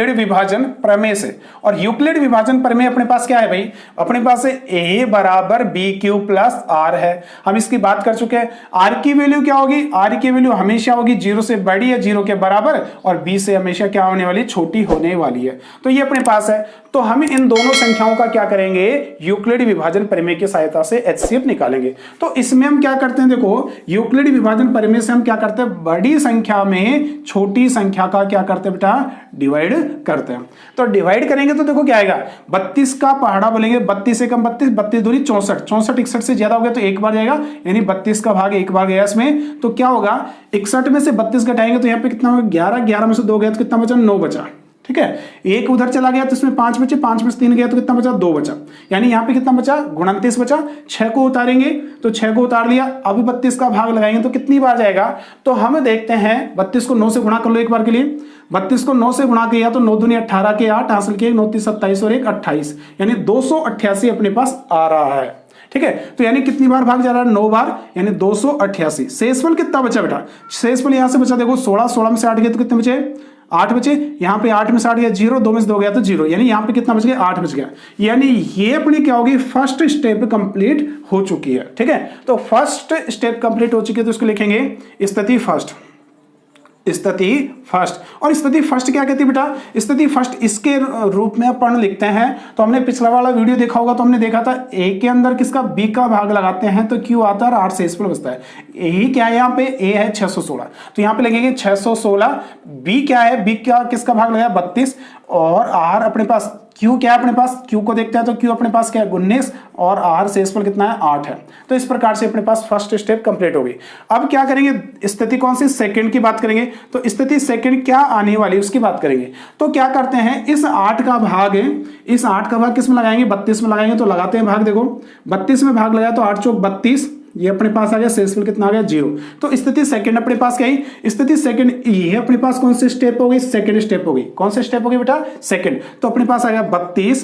विभाजन प्रमेय से। और यूक्लिड विभाजन प्रमेय अपने पास क्या है भाई, अपने पास A बराबर BQ प्लस R है। हम इसकी बात कर चुके हैं। R की वैल्यू क्या होगी, R की वैल्यू हमेशा होगी 0 से बड़ी या 0 के बराबर, और B से हमेशा क्या होने वाली, छोटी होने वाली है। तो ये अपने पास है। तो हम इन दोनों संख्याओं का क्या करेंगे, यूक्लिड विभाजन प्रमेय की सहायता से HCF निकालेंगे। तो इसमें हम क्या करते हैं, देखो यूक्लिड विभाजन प्रमेय से हम क्या करते हैं, बड़ी संख्या में छोटी संख्या का क्या करते हैं बेटा, डिवाइड करते हैं। तो डिवाइड करेंगे तो देखो क्या आएगा, 32 का पहाड़ा बोलेंगे, 32 से कम 32, 32 दूनी 64, 64 61 से ज्यादा हो गया तो एक बार जाएगा, यानी 32 का भाग एक बार गया इसमें, तो क्या होगा 61 में से 32 घटाएंगे तो यहाँ पे कितना होगा 11, 11 में से 2 गया तो कितना बचा 9 बचा। ठीक है, एक उधर चला गया तो इसमें 5 बचे, 5 में से 3 गया तो कितना बचा 2 बचा, यानी यहाँ पे कितना बचा 29 बचा। 6 को उतारेंगे तो 6 को उतार लिया, अभी 32 का भाग लगाएंगे तो कितनी बार जाएगा, तो हम देखते हैं 32 को 9 से गुणा कर लो एक बार के लिए, 32 को 9 से गुणा किया तो 9 दूनी 18 के 8 हासिल किए, 9 3 27 और 1 28, यानी 288 अपने पास आ रहा है। ठीक है, तो यानी कितनी बार भाग जा रहा है 9 बार, यानी 288। शेषफल कितना बचा बेटा, शेषफल यहां से बचा देखो 16, 16 में से 8 गए तो कितने बचे 8 बचे, यहाँ पे 8 में से 8 गया 0, 2 में से 2 गया तो 0, यानी यहाँ पे कितना बच गया 8 बच गया, यानी ये अपनी क्या होगी फर्स्ट स्टेप कंप्लीट हो चुकी है। ठीक है, तो फर्स्ट स्टेप कंप्लीट हो चुकी है तो इसको लिखेंगे स्थिति फर्स्ट, स्थिति फर्स्ट। और स्थिति फर्स्ट क्या कहती है बेटा, स्थिति फर्स्ट इसके रूप में अपन लिखते हैं, तो हमने पिछला वाला वीडियो देखा होगा तो हमने देखा था ए के अंदर किसका बी का भाग लगाते हैं तो क्यू आता है और 8 शेषफल बचता है। यही क्या है यहाँ पे ए है 616, तो यहाँ पे लगेंगे 616, बी क्या है, बी का किसका भाग लगाया 32, और आर अपने पास क्यू क्या है अपने पास, क्यू को देखते हैं तो क्यू अपने पास क्या है 19, और आर शेषफल कितना है 8 है। तो इस प्रकार से अपने पास फर्स्ट स्टेप कंप्लीट हो गई। अब क्या करेंगे, स्थिति कौन सी सेकंड की बात करेंगे, तो स्थिति सेकंड क्या आने वाली उसकी बात करेंगे। तो क्या करते हैं, इस 8 का भाग किस में लगाएंगे 32 में लगाएंगे, तो लगाते हैं भाग, देखो 32 में भाग लगाया तो 8 चौक 32, ये अपने पास आ गया, शेषफल कितना आ गया 0। तो स्थिति सेकंड अपने पास क्या है, स्थिति सेकंड ये अपने पास कौन सी स्टेप हो गई, सेकंड स्टेप हो गई। कौन सी स्टेप हो गई बेटा, सेकंड। तो अपने पास आ गया 32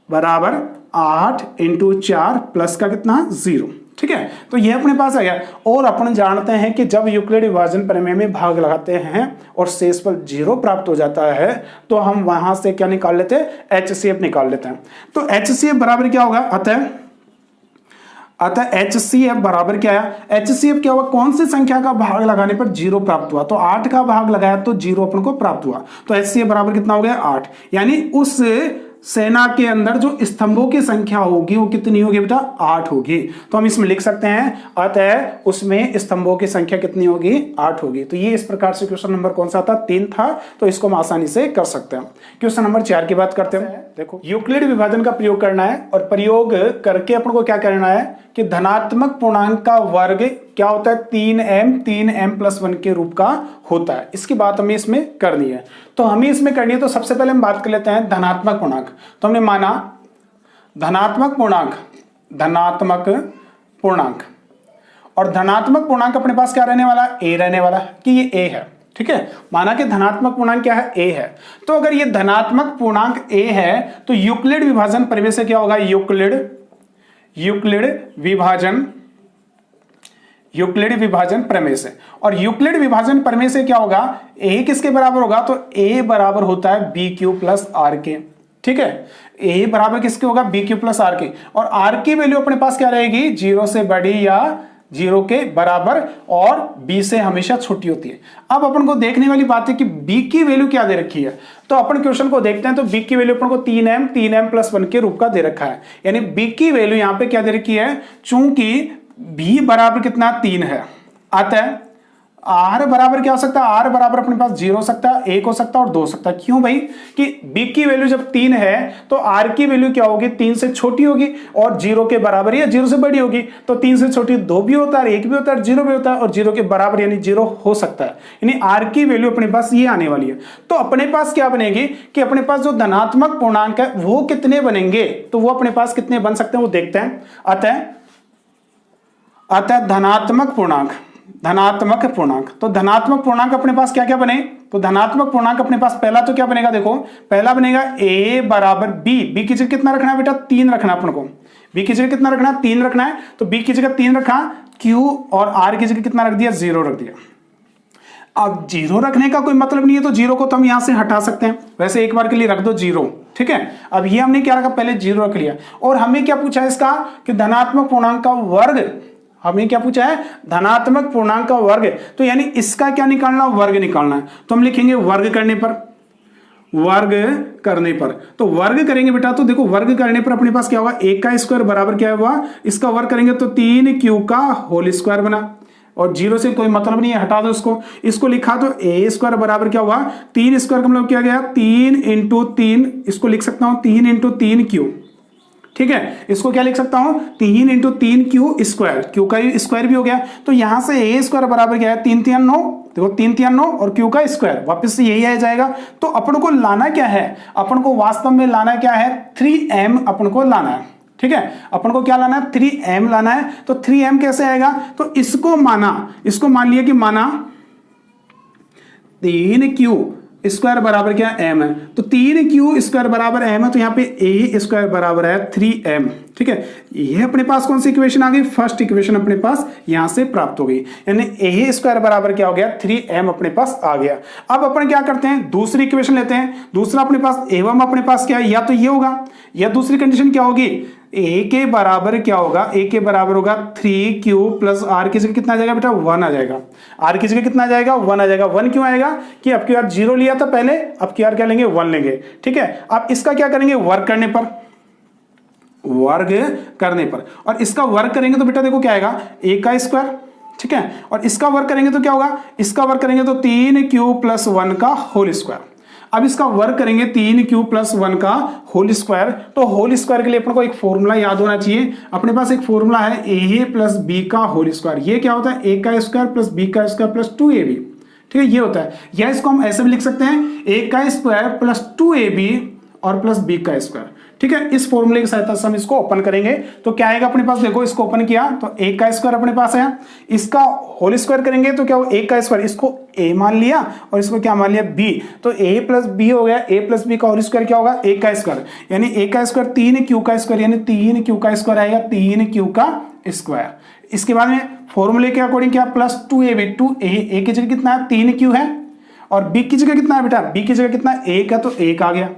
बराबर 8 इंटू 4 प्लस का कितना 0। ठीक है, तो ये अपने पास आ गया। और अपन जानते हैं कि जब यूक्लिड विभाजन प्रमेय में भाग लगाते हैं और शेषफल 0 प्राप्त हो जाता है तो हम वहां से क्या निकाल लेते हैं, HCF निकाल लेते हैं। तो HCF बराबर क्या होगा, अतः HCF बराबर क्या है, HCF क्या हुआ, कौन सी संख्या का भाग लगाने पर 0 प्राप्त हुआ, तो 8 का भाग लगाया तो 0 अपन को प्राप्त हुआ। तो HCF बराबर कितना हो गया 8, यानी उस सेना के अंदर जो स्तंभों की संख्या होगी वो कितनी होगी बेटा 8 होगी। तो हम इसमें लिख सकते हैं अतः उसमें स्तंभों की संख्या कितनी होगी 8 होगी। तो ये इस प्रकार से क्वेश्चन नंबर कौन सा था 3 था, तो इसको हम आसानी से कर सकते हैं। क्वेश्चन नंबर 4 की बात करते हैं। देखो यूक्लिड विभाजन का प्रयोग करना है और प्रयोग करके अपन को क्या करना है कि धनात्मक पूर्णांक का वर्ग क्या होता है 3m+1 के रूप का होता है। इसकी बात हमें इसमें करनी है, तो हमें इसमें करनी है। तो सबसे पहले हम बात कर लेते हैं धनात्मक पूर्णांक। तो हमने माना धनात्मक पूर्णांक और धनात्मक पूर्णांक अपने पास क्या रहने वाला a रहने वाला कि ये a है। ठीक है, माना कि धनात्मक पूर्णांक क्या है a है। तो अगर ये धनात्मक पूर्णांक a है तो यूक्लिड विभाजन प्रमेय से क्या होगा, यूक्लिड विभाजन प्रमेय से। और यूक्लिड विभाजन प्रमेय से क्या होगा, a किसके बराबर होगा, तो a बराबर होता है BQ प्लस RK। ठीक है, a बराबर किसके होगा BQ प्लस RK, और R की वैल्यू अपने पास क्या रहेगी 0 से बड़ी या 0 के बराबर और b से हमेशा छोटी होती है। अब अपन को देखने वाली बात है कि b की वैल्यू क्या दे रखी है। तो अपन क्वेश्चन को देखते हैं, तो b की वैल्यू अपन को 3m+1 के रूप का दे रखा है, यानी b की वैल्यू यहां पे क्या दे रखी है, चूंकि b बराबर कितना 3 है, अतः r बराबर क्या हो सकता है, r बराबर अपने पास 0 हो सकता है, 1 हो सकता है और 2 हो सकता है। क्यों भाई, कि b की वैल्यू जब 3 है तो r की वैल्यू क्या होगी 3 से छोटी होगी और 0 के बराबर या 0 से बड़ी होगी। तो 3 से छोटी 2 भी होता है, 1 भी होता है, 0 भी होता है और 0 के बराबर यानी 0 हो सकता है, यानी r की वैल्यू अपने पास ये आने वाली है। तो अपने पास क्या बनेगी कि अपने पास जो धनात्मक पूर्णांक है वो कितने बनेंगे, तो वो अपने पास कितने बन सकते हैं वो देखते हैं। अतः धनात्मक पूर्णांक, तो धनात्मक पूर्णांक अपने पास क्या क्या बने, तो धनात्मक पूर्णांक अपने पास पहला तो क्या बनेगा, देखो पहला बनेगा a बराबर b की जगह कितना रखना है बेटा 3 रखना है अपन को, b की जगह कितना रखना है 3 रखना है, तो b की जगह 3 रखा, q और r की जगह कितना रख दिया 0 रख दिया। अब 0 रखने का कोई मतलब नहीं है, तो 0 को तो हम यहां से हटा सकते हैं, वैसे एक बार के लिए रख दो 0। ठीक है, अब ये हमने क्या रखा, पहले 0 रख लिया। और हमें क्या पूछा है इसका कि धनात्मक पूर्णांक का वर्ग, हमें क्या पूछा है धनात्मक पूर्णांक का वर्ग, तो यानी इसका क्या निकालना, वर्ग निकालना है। तो हम लिखेंगे वर्ग करने पर, तो वर्ग करेंगे बेटा, तो देखो वर्ग करने पर अपने पास क्या होगा, 1 का स्क्वायर बराबर क्या हुआ, इसका वर्ग करेंगे तो 3q का होल स्क्वायर बना, और 0 से कोई मतलब नहीं है, हटा दो इसको लिखा तो ए स्क्वायर बराबर क्या हुआ 3 स्क्वायर का मतलब क्या गया 3 इंटू 3, इसको लिख सकता हूं 3 इंटू 3 क्यू, ठीक है। इसको क्या लिख सकता हूं 3 इंटू 3 क्यू स्क्वायर, क्यू का स्क्वायर भी हो गया। तो यहां से ए स्क्वायर बराबर क्या है 3 3 9, देखो 3 3 9 और क्यू का स्क्वायर, वापस से यही आ जाएगा। तो अपन को लाना क्या है, अपन को वास्तव में लाना क्या है 3m अपन को लाना है, ठीक है। अपन को क्या लाना है 3m लाना है। तो 3m कैसे आएगा, तो इसको मान लिया कि माना 3q स्क्वायर बराबर क्या m है, तो 3q स्क्वायर बराबर m है, तो यहाँ पे a स्क्वायर बराबर है 3m, ठीक है। ये अपने पास कौन सी इक्वेशन आ गई, फर्स्ट इक्वेशन अपने पास यहां से प्राप्त हो गई, यानी a स्क्वायर बराबर क्या हो गया 3m अपने पास आ गया। अब अपन क्या करते हैं दूसरी इक्वेशन लेते हैं। दूसरा अपने पास एवं अपने पास क्या है, या तो ये होगा या दूसरी कंडीशन क्या होगी, a के बराबर क्या होगा, a के बराबर होगा 3q प्लस r की जगह कितना आ जाएगा बेटा 1 आ जाएगा, r की जगह कितना आ जाएगा 1 आ जाएगा। 1 क्यों आएगा कि अब की बार 0 लिया था पहले, अब की बार क्या लेंगे 1 लेंगे, ठीक है। अब इसका क्या करेंगे वर्ग करने पर, और इसका वर्ग करेंगे तो बेटा देखो क्या आएगा a का स्क्वायर, ठीक है। और इसका वर्ग करेंगे तो क्या होगा, इसका वर्ग करेंगे तो 3q प्लस 1 का होल स्क्वायर। अब इसका वर्ग करेंगे 3q प्लस 1 का होल स्क्वायर। तो होल स्क्वायर के लिए अपने को एक फॉर्मूला याद होना चाहिए, अपने पास एक फॉर्मूला है a प्लस b का होल स्क्वायर। ये क्या होता है a का स्क्वायर प्लस b का स्क्वायर प्लस 2ab, ठीक है, ये होता है। या इसको हम ऐसे भी लिख सकते हैं a का स्क्वायर प्लस 2ab और प्लस b का स्क्वायर, ठीक है। इस फॉर्मूले की सहायता से हम इसको ओपन करेंगे तो क्या आएगा अपने पास, देखो इसको ओपन किया तो a का स्क्वायर अपने पास है, इसका होल स्क्वायर करेंगे तो क्या हो a का स्क्वायर, इसको a मान लिया और इसको क्या मान लिया b, तो a प्लस b हो गया, a प्लस b का होल स्क्वायर क्या होगा a का स्क्वायर, यानी a का स्क्वायर 3q का स्क्वायर, यानी 3q का स्क्वायर आएगा 3q का स्क्वायर। इसके बाद में फॉर्मूले के अकॉर्डिंग क्या प्लस 2ab, 2a की जगह कितना है 3q है और b की जगह कितना है बेटा, b की जगह कितना 1 है तो 1 आ गया।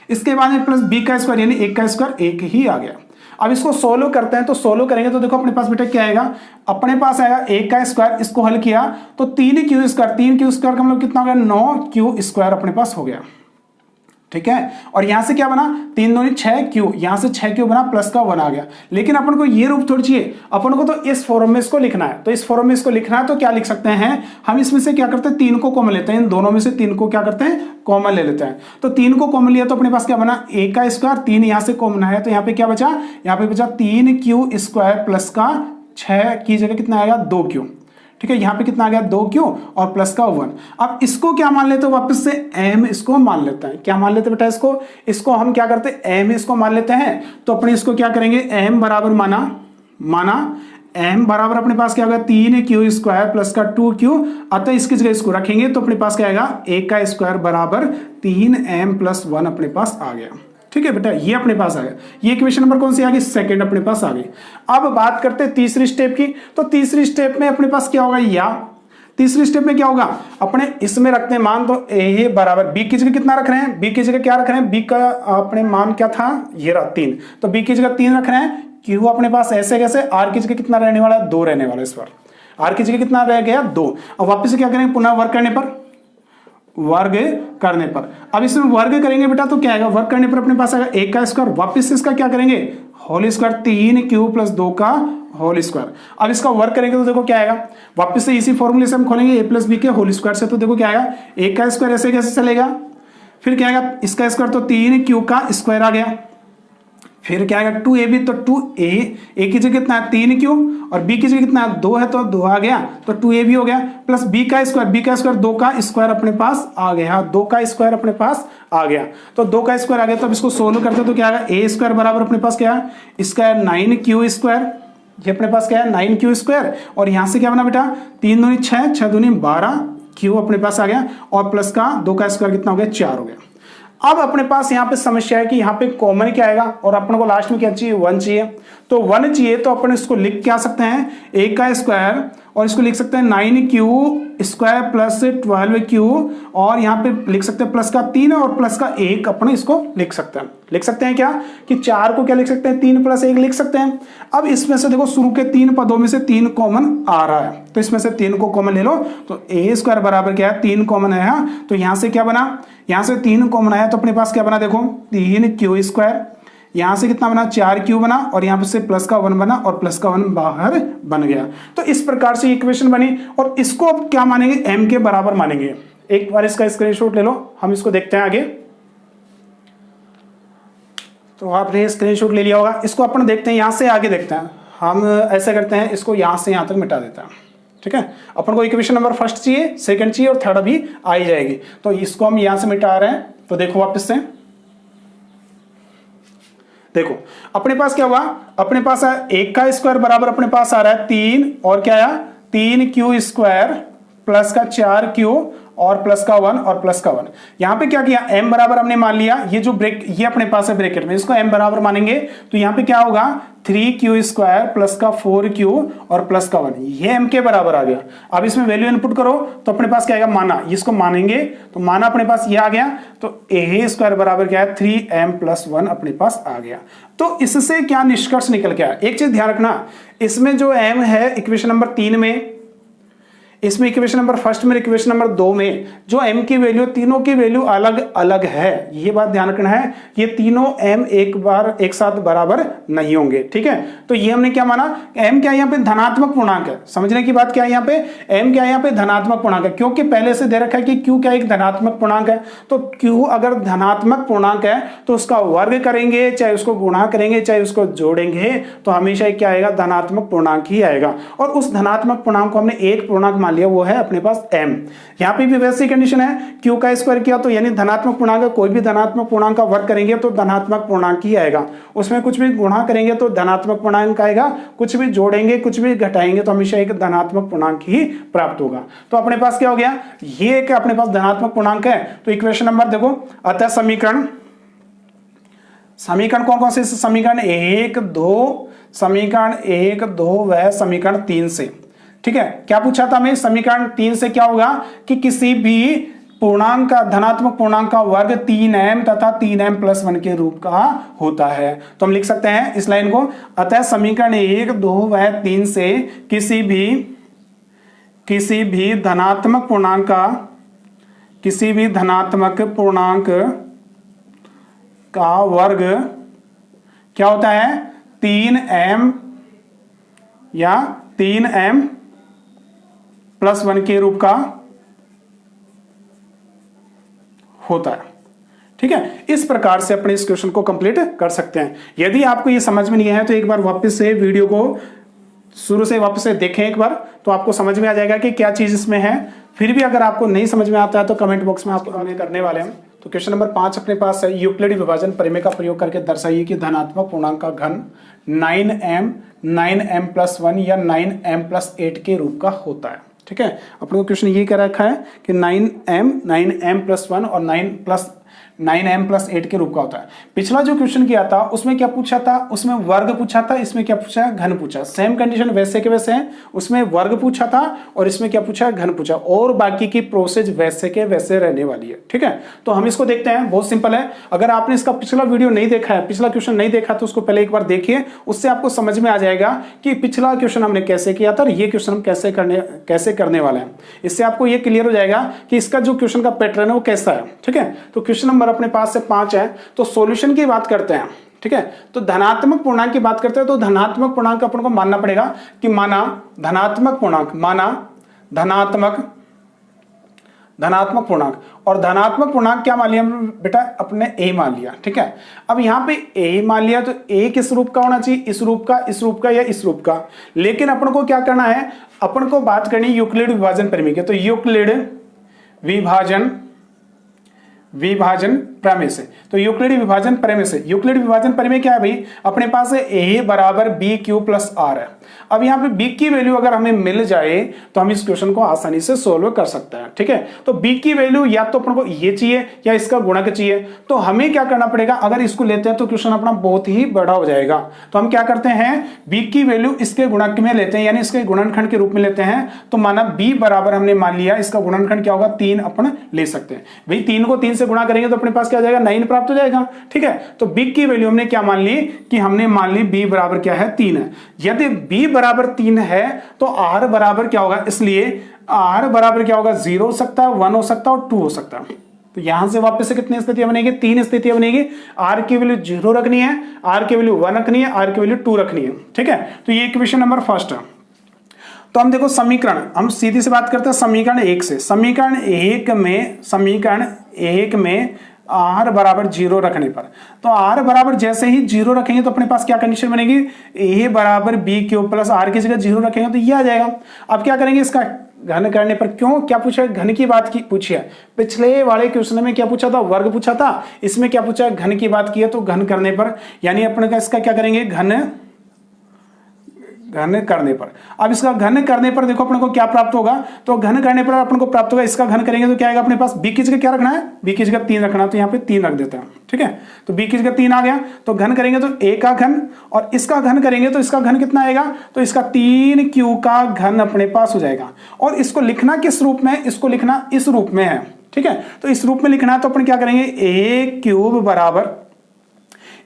इसके बाद में प्लस b का स्क्वायर यानी 1 का स्क्वायर 1 ही आ गया। अब इसको सोल्व करते हैं, तो सोल्व करेंगे तो देखो अपने पास बेटा क्या आएगा, अपने पास आएगा 1 का स्क्वायर, इसको हल किया तो 3q स्क्वायर का मतलब कितना हो गया 9q स्क्वायर अपने पास हो गया, ठीक है। और यहां से क्या बना 3 दूनी 6q, यहां से 6q बना प्लस का 1 आ गया। लेकिन अपन को ये रूप थोड़ी चाहिए, अपन को तो इस फॉर्म में इसको लिखना है, तो इस फॉर्म में इसको लिखना है तो क्या लिख सकते हैं हम, इसमें से क्या करते हैं 3 को कॉमन लेते हैं, इन दोनों में से 3 को क्या करते हैं कॉमन ले लेते हैं। तो 3 को कॉमन लिया तो अपने पास क्या बना a का स्क्वायर, 3 यहां से कॉमन है तो यहाँ पे क्या बचा, यहाँ पे बचा 3q स्क्वायर प्लस का 6 की जगह कितना आएगा 2q, ठीक है। यहां पे कितना आ गया 2q और प्लस का 1। अब इसको क्या मान लेते हैं वापस से m इसको मान लेते हैं, क्या मान लेते हैं बेटा इसको हम क्या करते हैं m इसको मान लेते हैं। तो अपने इसको क्या करेंगे m बराबर माना m बराबर अपने पास क्या होगा 3q स्क्वायर प्लस का 2q, अतः इसकी जगह इसको रखेंगे तो अपने पास क्या आएगा a का स्क्वायर बराबर 3m प्लस 1 अपने पास आ गया, ठीक है बेटा। ये अपने पास आ गया, ये इक्वेशन नंबर कौन सी आ गई सेकंड अपने पास आ गई। अब बात करते हैं तीसरी स्टेप की, तो तीसरी स्टेप में अपने पास क्या होगा, या तीसरी स्टेप में क्या होगा अपने इसमें रखते हैं मान, तो a बराबर b की जगह कितना रख रहे हैं, b की जगह क्या रख रहे हैं, b का अपने मान क्या था ये रहा 3, तो b की जगह 3 रख रहे हैं। q अपने पास ऐसे कैसे, r की जगह कितना रहने वाला है 2 रहने वाला है, इस बार r की जगह कितना रह गया 2। अब वापस से क्या करेंगे पुनः वर्ग करने पर, अब इसमें वर्ग करेंगे बेटा तो क्या आएगा, वर्ग करने पर अपने पास आएगा 1 का स्क्वायर, वापस से इसका क्या करेंगे होल स्क्वायर 3q प्लस 2 का होल स्क्वायर। अब इसका वर्ग करेंगे तो देखो क्या आएगा, वापस से इसी फॉर्मूले से हम खोलेंगे a प्लस बी के होल स्क्वायर से, तो देखो क्या आएगा 1 का स्क्वायर ऐसे कैसे चलेगा, फिर क्या आएगा इसका स्क्वायर तो 3q का स्क्वायर आ गया, फिर क्या आएगा 2ab, तो 2a की जगह कितना है 3q और b की जगह कितना है 2 है तो 2 आ गया, तो 2ab हो गया प्लस b का स्क्वायर 2 का स्क्वायर अपने पास आ गया, 2 का स्क्वायर अपने पास आ गया, तो 2 का स्क्वायर आ गया। तो अब इसको सोल्व करते तो क्या आएगा a स्क्वायर बराबर अपने पास क्या है इसका है 9q स्क्वायर, ये अपने पास क्या है 9q स्क्वायर, और यहां से क्या बना बेटा 3 दूनी 6, 6 दूनी 12 q अपने पास आ गया, और प्लस का 2 का स्क्वायर कितना हो गया 4 हो गया। अब अपने पास यहाँ पे समस्या है कि यहाँ पे कॉमन क्या आएगा, और अपन को लास्ट में क्या चाहिए 1 चाहिए, तो 1 चाहिए तो अपन इसको लिख क्या सकते हैं a का स्क्वायर, और इसको लिख सकते हैं 9q स्क्वायर प्लस 12q, और यहाँ पे लिख सकते हैं प्लस का 3 और प्लस का 1 अपन इसको लिख सकते हैं क्या कि 4 को क्या लिख सकते हैं 3 प्लस 1 लिख सकते हैं। अब इसमें से देखो शुरू के 3 पदों में से 3 कॉमन आ रहा है, तो इसमें से 3 को कॉमन ले लो, तो a स्क्वायर बराबर क्या है 3 कॉमन है, तो यहाँ से क्या बना, यहाँ से 3 कॉमन आया तो अपने पास क्या बना देखो 3q स्क्वायर, यहां से कितना बना 4q बना और यहां से प्लस का 1 बना और प्लस का 1 बाहर बन गया। तो इस प्रकार से इक्वेशन बनी और इसको अब क्या मानेंगे, m के बराबर मानेंगे। एक बार इसका स्क्रीनशॉट ले लो, हम इसको देखते हैं आगे। तो आपने स्क्रीनशॉट ले लिया होगा, इसको अपन देखते हैं यहां से आगे देखते हैं। हम ऐसे करते हैं, इसको यहां से यहां तक मिटा देते हैं, ठीक है। अपन को इक्वेशन नंबर फर्स्ट चाहिए, सेकंड चाहिए और थर्ड भी आ ही जाएगी। तो इसको हम यहां से मिटा रहे हैं। तो देखो वापस से देखो अपने पास क्या हुआ, अपने पास 1 का स्क्वायर बराबर अपने पास आ रहा है 3 और क्या आया 3q स्क्वायर प्लस का 4q और प्लस का 1 और प्लस का 1। यहां पे क्या किया, m बराबर हमने मान लिया, ये जो ये अपने पास है ब्रैकेट में, इसको m बराबर मानेंगे। तो यहां पे क्या होगा 3q स्क्वायर प्लस का 4q और प्लस का 1, ये m के बराबर आ गया। अब इसमें वैल्यू इनपुट करो तो अपने पास क्या आएगा, माना, इसको मानेंगे तो माना अपने पास ये आ गया। तो a स्क्वायर बराबर क्या है 3m प्लस 1 अपने पास आ गया। तो इससे क्या निष्कर्ष निकल के आया, एक चीज ध्यान रखना, इसमें जो m है इक्वेशन नंबर 3 में, इसमें इक्वेशन नंबर फर्स्ट में, इक्वेशन नंबर 2 में जो m की वैल्यू, तीनों की वैल्यू अलग अलग है। ये बात ध्यान रखना है, ये तीनों m एक साथ बराबर नहीं होंगे, ठीक है। तो ये हमने क्या माना, m क्या यहाँ पे धनात्मक पूर्णांक है। समझने की बात क्या है, यहाँ पे m क्या है, यहाँ पे धनात्मक पूर्णांक है, क्योंकि पहले से दे रखा है कि q क्या एक धनात्मक पूर्णांक है। तो q अगर धनात्मक पूर्णांक है तो उसका वर्ग करेंगे, चाहे उसको गुणा करेंगे, चाहे उसको जोड़ेंगे, तो हमेशा क्या आएगा, धनात्मक पूर्णांक ही आएगा। और उस धनात्मक पूर्णांक को हमने एक पूर्णांक लिया, वो है अपने पास m। यहां पे भी वैसी कंडीशन है, q का स्क्वायर किया तो यानी धनात्मक पूर्णांक, कोई भी धनात्मक पूर्णांक का वर्ग करेंगे तो धनात्मक पूर्णांक ही आएगा। उसमें कुछ भी गुणा करेंगे तो धनात्मक पूर्णांक आएगा, कुछ भी जोड़ेंगे, कुछ भी घटाएंगे तो हमेशा एक धनात्मक पूर्णांक ही प्राप्त होगा। तो अपने पास क्या हो गया, ये एक अपने पास धनात्मक पूर्णांक है। तो इक्वेशन नंबर देखो, अतः समीकरण कौन कौन से, समीकरण 1 2, समीकरण 1 2 व समीकरण 3 से, ठीक है। क्या पूछा था हमें, समीकरण 3 से क्या होगा कि किसी भी पूर्णांक का, धनात्मक पूर्णांक का वर्ग 3m तथा 3m प्लस 1 के रूप का होता है। तो हम लिख सकते हैं इस लाइन को, अतः समीकरण 1 2 व 3 से किसी भी धनात्मक पूर्णांक का, किसी भी धनात्मक पूर्णांक का वर्ग क्या होता है 3m या 3m प्लस 1 के रूप का होता है, ठीक है। इस प्रकार से अपने इस क्वेश्चन को कंप्लीट कर सकते हैं। यदि आपको ये समझ में नहीं आया तो एक बार वापस से वीडियो को शुरू से वापस से देखें एक बार, तो आपको समझ में आ जाएगा कि क्या चीज इसमें है। फिर भी अगर आपको नहीं समझ में आता है तो कमेंट बॉक्स में आप हमें करने वाले हैं। तो क्वेश्चन नंबर 5 अपने पास है, यूक्लिड विभाजन प्रमेय का प्रयोग करके दर्शाइए कि धनात्मक पूर्णांक का घन 9m प्लस 1 या 9m प्लस 8 के रूप का होता है, ठीक है। अपने को क्वेश्चन ये कह रखा है कि 9m प्लस 1 और 9m प्लस 8 के रूप का होता है। पिछला जो क्वेश्चन किया था उसमें क्या पूछा था, उसमें वर्ग पूछा था, इसमें क्या पूछा है, घन पूछा। सेम कंडीशन वैसे के वैसे है, उसमें वर्ग पूछा था और इसमें क्या पूछा है, घन पूछा, और बाकी की प्रोसेस वैसे के वैसे रहने वाली है, ठीक है। तो हम इसको देखते हैं, बहुत सिंपल है। अगर आपने इसका पिछला वीडियो नहीं देखा है, पिछला क्वेश्चन नहीं देखा तो उसको पहले एक बार देखिए, उससे आपको समझ में आ जाएगा कि पिछला क्वेश्चन हमने कैसे किया था और ये क्वेश्चन हम कैसे करने वाले हैं। इससे आपको ये क्लियर हो जाएगा कि इसका जो क्वेश्चन का पैटर्न है वो कैसा है, ठीक है। तो क्वेश्चन नंबर अपने पास से 5 है। तो सॉल्यूशन की बात करते हैं, ठीक है। तो धनात्मक पूर्णांक की बात करते हैं, तो धनात्मक पूर्णांक अपन को मानना पड़ेगा कि माना धनात्मक पूर्णांक, धनात्मक पूर्णांक, और धनात्मक पूर्णांक क्या मान लिया बेटा, अपने a मान लिया, ठीक है। अब यहां पे a मान लिया तो a किस रूप का होना चाहिए, इस रूप का, इस रूप का या इस रूप का। लेकिन अपन को क्या करना है, अपन को बात करनी यूक्लिड विभाजन प्रमेय की। तो यूक्लिड विभाजन प्रमेय से, तो यूक्लिड विभाजन प्रमेय से, यूक्लिड विभाजन प्रमेय क्या है भाई, अपने पास है a बराबर bq प्लस r है। अब यहाँ पे b की वैल्यू अगर हमें मिल जाए तो हम इस क्वेश्चन को आसानी से सोल्व कर सकते हैं, ठीक है। तो b की वैल्यू या तो अपन को ये चाहिए या इसका गुणक चाहिए। तो हमें क्या करना पड़ेगा, अगर इसको लेते हैं तो क्वेश्चन अपना बहुत ही बड़ा हो जाएगा। तो हम क्या करते हैं, b की वैल्यू इसके गुणक में लेते हैं, यानी इसके गुणनखंड के रूप में लेते हैं। तो माना b बराबर हमने मान लिया, इसका गुणनखंड क्या होगा, 3 अपन ले सकते हैं भाई। 3 को 3 से गुणा करेंगे तो अपने पास क्या हो जाएगा, 9 प्राप्त हो जाएगा, ठीक है। तो b की वैल्यू हमने क्या मान ली कि हमने मान ली b बराबर क्या है, 3 है। यदि b बराबर 3 है तो r बराबर क्या होगा, इसलिए r बराबर क्या होगा, 0 हो सकता है, 1 हो सकता है और 2 हो सकता है। तो यहां से वापस से कितनी स्थितियां बनेगी, 3 स्थितियां बनेगी। आर की वैल्यू 0 रखनी है, आर की वैल्यू 1 रखनी है, आर की वैल्यू 2 रखनी है। ठीक है, तो ये इक्वेशन नंबर फर्स्ट है। तो हम देखो समीकरण, हम सीधी सी बात करते हैं समीकरण 1 से। समीकरण 1 में आर बराबर 0 रखने पर, तो आर बराबर जैसे ही 0 रखेंगे तो अपने पास क्या कंडीशन बनेगी, ए बराबर बी क्यूब प्लस आर की जगह 0 रखेंगे तो ये आ जाएगा। अब क्या करेंगे, इसका घन करने पर, क्यों क्या पूछा है, घन की बात की पूछी है। पिछले वाले क्वेश्चन में क्या पूछा था, वर्ग पूछा था, इसमें क्या पूछा है, घन की बात की है। तो घन करने पर यानी अपने का इसका क्या करेंगे, घन करने पर। अब इसका घन करने पर देखो अपने को क्या प्राप्त होगा, तो घन करने पर अपने को प्राप्त होगा, इसका घन करेंगे तो क्या आएगा अपने पास, b की जगह क्या रखना है, b की जगह 3 रखना है, तो यहाँ पे 3 रख देते हैं। ठीक है, तो b की जगह 3 आ गया, तो घन करेंगे तो a का घन और इसका घन करेंगे तो इसका घन कितना आएगा, तो इसका 3q का घन अपने पास हो जाएगा। और इसको लिखना किस रूप में, इसको लिखना इस रूप में है। ठीक है, तो इस रूप में लिखना है तो अपन क्या करेंगे, a क्यूब बराबर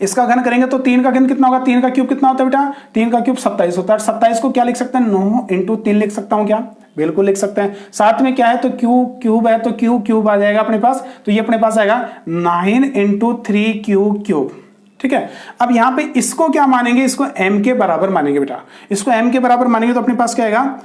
इसका घन करेंगे तो 3 का घन कितना होगा, 3 का क्यूब कितना होता है बेटा, 3 का क्यूब 27 होता है। 27 को क्या लिख सकते हैं, 9 × 3 लिख सकता हूं क्या, बिल्कुल लिख सकते हैं। साथ में क्या है तो क्यूब है, तो क्यूब आ जाएगा अपने पास, तो ये अपने पास आएगा 9 × 3 क्यूब। ठीक है, अब यहां पे इसको क्या मानेंगे, इसको m के बराबर मानेंगे बेटा, इसको m के बराबर मानेंगे तो अपने पास क्या आएगा,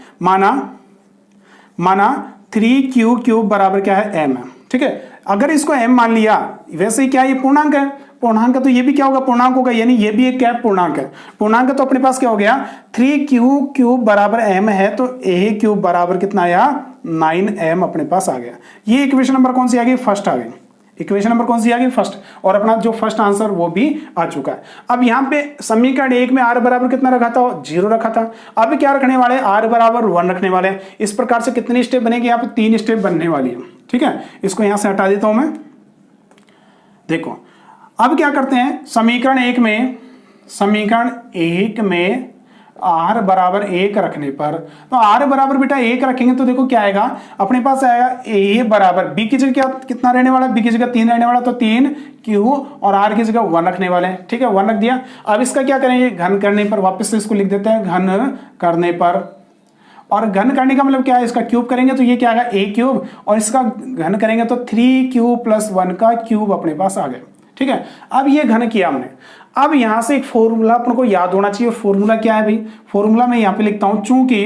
माना 3 क्यूब बराबर क्या है, m है। ठीक है, अगर इसको m मान लिया, वैसे ही क्या ये पूर्णांक है, पूर्णांक तो ये भी क्या होगा, पूर्णांक होगा, यानी ये भी एक क्या है, पूर्णांक है। पूर्णांक तो अपने पास क्या हो गया, 3 क्यूब बराबर m है, तो a क्यूब बराबर कितना आया, 9m अपने पास आ गया। ये इक्वेशन नंबर कौन सी आ गई, फर्स्ट आ गई। इक्वेशन नंबर कौन सी आ गई, फर्स्ट, और अपना जो फर्स्ट आंसर वो भी आ चुका है। अब यहाँ पे समीकरण 1 में r बराबर कितना रखा था, 0 रखा था। अब क्या रखने वाले, r बराबर 1 रखने वाले हैं। इस प्रकार से कितनी स्टेप बनेगी, यहाँ पे 3 स्टेप बनने वाली है। ठीक है, इसको यहां से हटा देता हूं मैं। देखो अब क्या करते हैं, समीकरण 1 में r बराबर 1 रखने पर, तो r बराबर बेटा 1 रखेंगे तो देखो क्या आएगा अपने पास, आएगा a बराबर b की जगह क्या कितना रहने वाला है, b की जगह 3 रहने वाला, तो 3 q और r की जगह 1 रखने वाले हैं। ठीक है, 1 रख दिया। अब इसका क्या करेंगे, घन करने पर, वापस से इसको लिख देते हैं घन करने पर। और घन करने का मतलब क्या है, इसका क्यूब करेंगे तो ये क्या आएगा, a क्यूब, और इसका घन करेंगे तो 3q + 1 का क्यूब अपने पास आ गया। ठीक है, अब ये घन किया हमने। अब यहां से एक फॉर्मूला अपने को याद होना चाहिए। फॉर्मूला क्या है भाई, फॉर्मूला मैं यहां पे लिखता हूं, चूंकि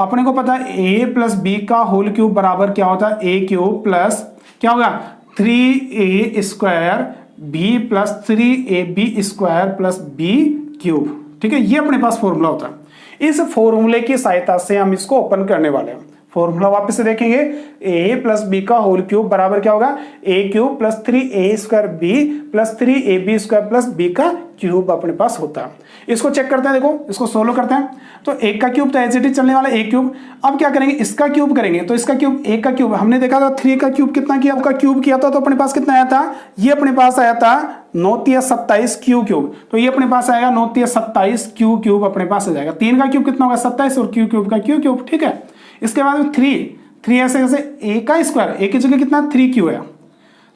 अपने को पता है a + b का होल क्यूब बराबर क्या होता है, a क्यूब प्लस क्या होगा, 3a² b + 3ab² + b cube. ठीक है, ये अपने पास फॉर्मूला होता है। इस फॉर्मूले की सहायता से हम इसको ओपन करने वाले हैं। फॉर्मूला वापस से देखेंगे, a + b का होल क्यूब बराबर क्या होगा, a cube + 3a² + 3ab² + b का क्यूब अपने पास होता है। इसको चेक करते हैं, देखो इसको सोल्व करते हैं। तो 1 का क्यूब तो एज इट इज चलने वाला a क्यूब। अब क्या करेंगे, इसका क्यूब करेंगे, तो इसका क्यूब, 1 का क्यूब हमने देखा था, 3 का क्यूब कितना किया, आपका क्यूब किया था, तो अपने पास कितना आया था, ये अपने पास आया था 9 × 27 क्यूब। तो ये अपने पास आएगा 9 × 27 क्यूब अपने पास आ जाएगा। 3 का क्यूब कितना होगा, 27, और क्यूब का क्यूब। ठीक है, इसके बाद 3 ऐसे a का स्क्वायर, a की जगह कितना 3q है,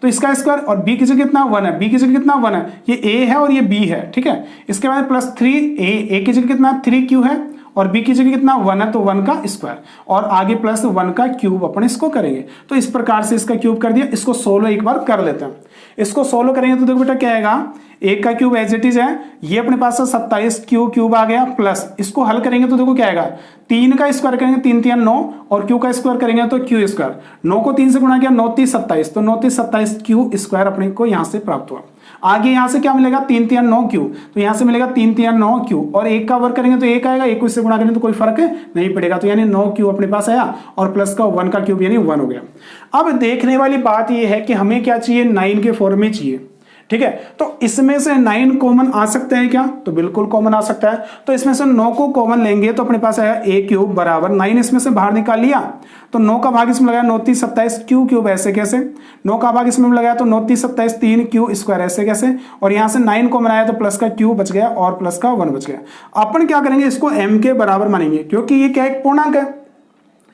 तो इसका स्क्वायर, और b की जगह कितना 1 है, b की जगह कितना 1 है, ये a है और ये b है। ठीक है, इसके बाद +3a की जगह कितना 3q है, और b की जगह कितना 1 है, तो 1 का स्क्वायर, और आगे +1 का क्यूब अपन इसको करेंगे। तो इस प्रकार से इसका क्यूब कर दिया। इसको सोल्व एक बार कर लेते हैं। इसको सोल्व करेंगे तो देखो बेटा क्या आएगा, 1 का क्यूब एज इट इज है, ये अपने पास 27 क्यूब आ गया, प्लस इसको हल करेंगे तो देखो क्या आएगा, 3 का स्क्वायर करेंगे 3 × 3 = 9, और क्यू का स्क्वायर करेंगे तो क्यू स्क्वायर, 9 को 3 से गुणा किया 9 × 3 = 27, तो 9 × 3 = 27 क्यू स्क्वायर अपने को यहां से प्राप्त हुआ। आगे यहां से क्या मिलेगा, 3 × 3 = 9 क्यू, तो यहां से मिलेगा 3 × 3 = 9 क्यू, और 1 का वर्ग करेंगे तो 1 आएगा, 1 को इससे गुणा करेंगे तो कोई फर्क नहीं पड़ेगा, तो यानी 9 क्यू अपने पास आया, और प्लस का 1 का क्यूब यानी 1 हो गया। अब देखने वाली बात यह है कि हमें क्या चाहिए, 9 के फॉर्म में चाहिए। ठीक है, तो इसमें से 9 कॉमन आ सकते हैं क्या, तो बिल्कुल कॉमन आ सकता है। तो इसमें से 9 को कॉमन लेंगे तो अपने पास आया a क्यूब बराबर 9, इसमें से बाहर निकाल लिया तो 9 का भाग इसमें लगाया 9 × 3 = 27 क्यूब ऐसे कैसे, 9 का भाग इसमें लगाया तो 9 × 3 = 27 3 क्यू स्क्वायर ऐसे कैसे, और यहां से 9 कॉमन आया तो प्लस का क्यू बच गया और प्लस का 1 बच गया। अपन क्या करेंगे, इसको m के बराबर मानेंगे, क्योंकि ये क्या एक पूर्णांक है,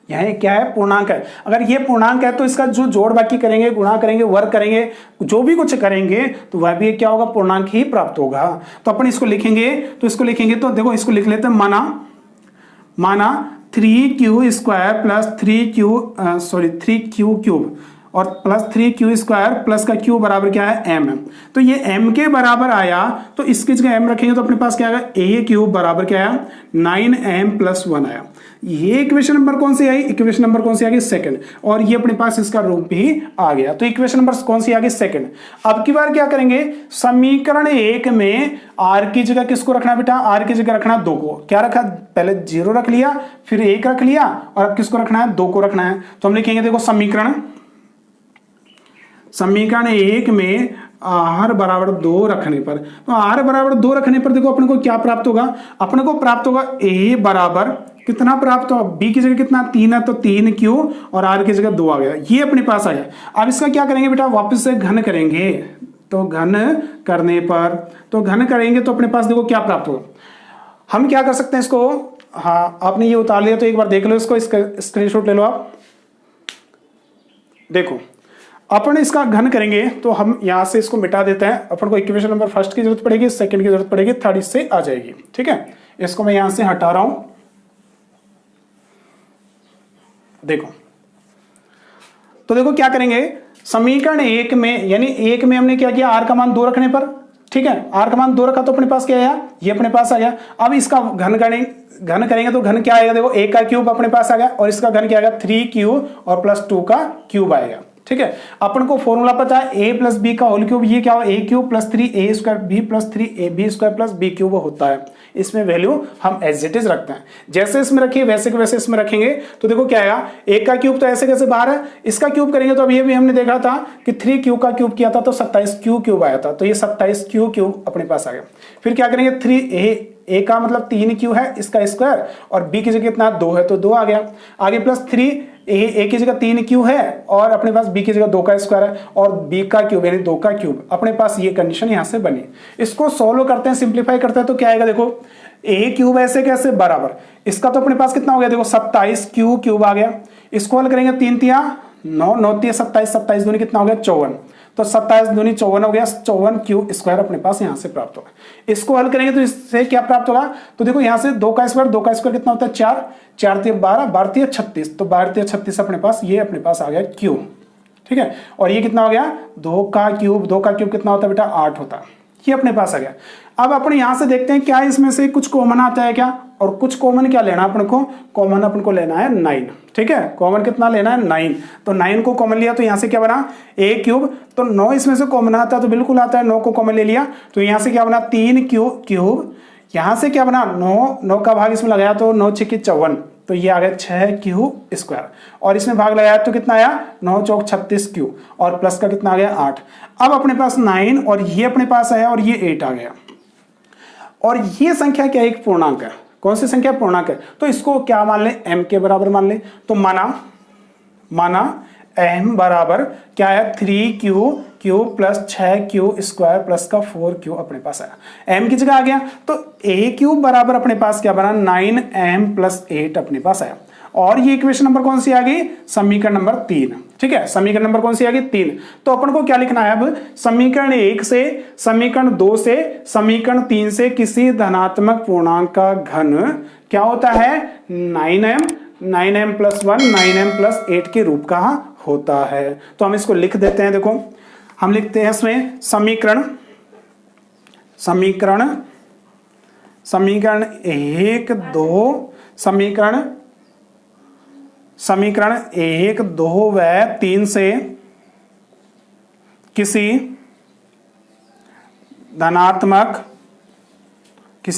यह क्या है, पूर्णांक है। अगर ये पूर्णांक है तो इसका जो जोड़ बाकी करेंगे, गुणा करेंगे, वर्ग करेंगे, जो भी कुछ करेंगे तो वह भी क्या होगा, पूर्णांक ही प्राप्त होगा। तो अपन इसको लिखेंगे, तो देखो इसको लिख लेते हैं, माना 3q² + 3q³ और प्लस 3q² प्लस का q बराबर क्या है m। तो ये m के बराबर आया तो इसकी जगह m रखेंगे तो अपने पास क्या आएगा a³ बराबर क्या आया 9m + 1 आया। ये इक्वेशन नंबर कौन सी आई, इक्वेशन नंबर कौन सी आ गई सेकंड, और ये अपने पास इसका रूप भी आ गया। तो इक्वेशन नंबर कौन सी आ गई सेकंड। अब की बार क्या करेंगे, समीकरण 1 में r की जगह किसको रखना बेटा, r की जगह रखना 2 को। क्या रखा, पहले 0 रख लिया फिर 1 रख लिया और अब किसको रखना है 2 को रखना है। तो हम लिखेंगे देखो समीकरण 1 में r बराबर 2 रखने पर, तो r बराबर 2 रखने पर देखो अपने को क्या प्राप्त होगा, अपने को प्राप्त होगा a बराबर कितना प्राप्त होगा, b की जगह कितना 3 है तो 3q और r की जगह 2 आ गया, ये अपने पास आ गया। अब इसका क्या करेंगे बेटा, वापस से घन करेंगे, तो घन करने पर, तो घन करेंगे तो अपने पास देखो क्या प्राप्त होगा। हम क्या कर सकते हैं इसको, हाँ आपने ये उतार लिया तो एक बार देख लो इसको, इसका स्क्रीनशॉट ले लो आप। देखो अपन इसका घन करेंगे तो हम यहां से इसको मिटा देते हैं, अपन को इक्वेशन नंबर फर्स्ट की जरूरत पड़ेगी, सेकंड की जरूरत पड़ेगी, थर्ड इससे आ जाएगी। ठीक है, इसको मैं यहां से हटा रहा हूं। देखो तो देखो क्या करेंगे, समीकरण 1 में यानी 1 में हमने क्या किया, r का मान 2 रखने पर, ठीक है r का मान 2 रखा तो अपने पास क्या आया, ये अपने पास आ गया। अब इसका घन करेंगे तो घन क्या आएगा, देखो a का क्यूब अपने पास आ गया और इसका घन क्या आएगा 3q और प्लस 2 का क्यूब आएगा। ठीक है, अपन को फॉर्मूला पता है a + b का होल क्यूब, ये क्या हो a³ + 3a² b + 3ab² + b³ होता है। इसमें वैल्यू हम एज इट इज रखते हैं, जैसे इसमें रखिए वैसे के वैसे इसमें रखेंगे। तो देखो क्या आएगा, a का क्यूब तो ऐसे कैसे बाहर है, इसका क्यूब करेंगे तो अब ये भी हमने देखा था कि 3q का क्यूब किया था तो 27q³ आया था, तो ये 27q³ अपने पास आ गया। फिर क्या करेंगे, 3a का मतलब 3q है, इसका स्क्वायर और b की जगह कितना 2 है तो 2 आ गया। आगे प्लस 3 a की जगह 3q है और अपने पास b की जगह 2 का स्क्वायर है और b का क्यूब यानी 2 का क्यूब, अपने पास ये कंडीशन यहां से बनी। इसको सोल्व करते हैं, सिंप्लीफाई करते हैं तो क्या आएगा, देखो a³ ऐसे कैसे बराबर, इसका तो अपने पास कितना हो गया, देखो 27q³ आ गया। इसको हल करेंगे 3 × 9 9 × 27 27 दूनी कितना हो गया 54, तो 27 दूनी 54 हो गया, 54q² अपने पास यहां से प्राप्त होगा। इसको हल करेंगे तो इससे क्या प्राप्त होगा, तो देखो यहां से 2 का स्क्वायर कितना होता है 4 4 × 12 12 × 36, तो 12 × 36 अपने पास ये अपने पास आ गया q। ठीक है, और ये कितना हो गया 2 का क्यूब कितना होता है बेटा 8 होता है, ये अपने पास आ गया। अब अपन यहां से देखते हैं क्या इसमें से कुछ कॉमन आता है क्या, और कुछ कॉमन क्या लेना है अपन को, कॉमन अपन को लेना है 9। ठीक है, कॉमन कितना लेना है 9, तो 9 को कॉमन लिया तो यहां से क्या बना a³, तो 9 इसमें से कॉमन आता है तो बिल्कुल आता है, 9 को कॉमन ले लिया तो यहां से क्या बना 3q³, यहां से क्या बना 9 का भाग इसमें लगाया तो 9 × 6 = 54, तो ये आ गया 6q² और इसमें भाग लगाया तो कितना आया 9 × 4 = 36q और प्लस का कितना आ गया 8। अब अपने पास 9 और ये अपने पास आया और ये 8 आ गया, और ये संख्या क्या है, एक पूर्णांक है। कौन सी संख्या पूर्णांक है, तो इसको क्या मान ले m के बराबर मान ले, तो माना m बराबर क्या है 3q³ प्लस 6q² प्लस का 4q अपने पास आया, m की जगह आ गया तो a³ बराबर अपने पास क्या बना 9m + 8 अपने पास आया। और ये इक्वेशन नंबर कौन सी आ गई, समीकरण नंबर 3। ठीक है, समीकरण नंबर कौन सी आ गई 3। तो अपन को क्या लिखना है अब, समीकरण 1 से, समीकरण 2 से, समीकरण 3 से किसी धनात्मक पूर्णांक का घन क्या होता है 9m + 1 9m + 8 के रूप का होता है। तो हम इसको लिख देते हैं, देखो हम लिखते हैं इसमें समीकरण 1 2 समीकरण 1 2 व 3 से किसी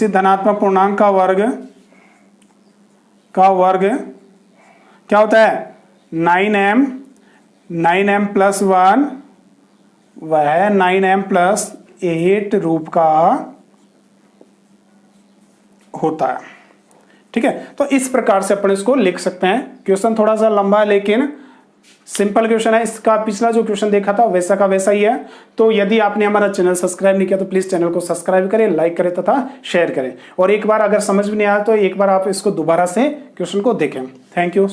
धनात्मक पूर्णांक का वर्ग क्या होता है 9m + 1 वह 9m + 8 रूप का होता है। ठीक है, तो इस प्रकार से अपन इसको लिख सकते हैं। क्वेश्चन थोड़ा सा लंबा है लेकिन सिंपल क्वेश्चन है, इसका पिछला जो क्वेश्चन देखा था वैसा का वैसा ही है। तो यदि आपने हमारा चैनल सब्सक्राइब नहीं किया तो प्लीज चैनल को सब्सक्राइब करें, लाइक करें तथा शेयर करें, और एक बार अगर समझ में नहीं आया तो एक बार आप इसको दोबारा से क्वेश्चन को देखें। Thank you.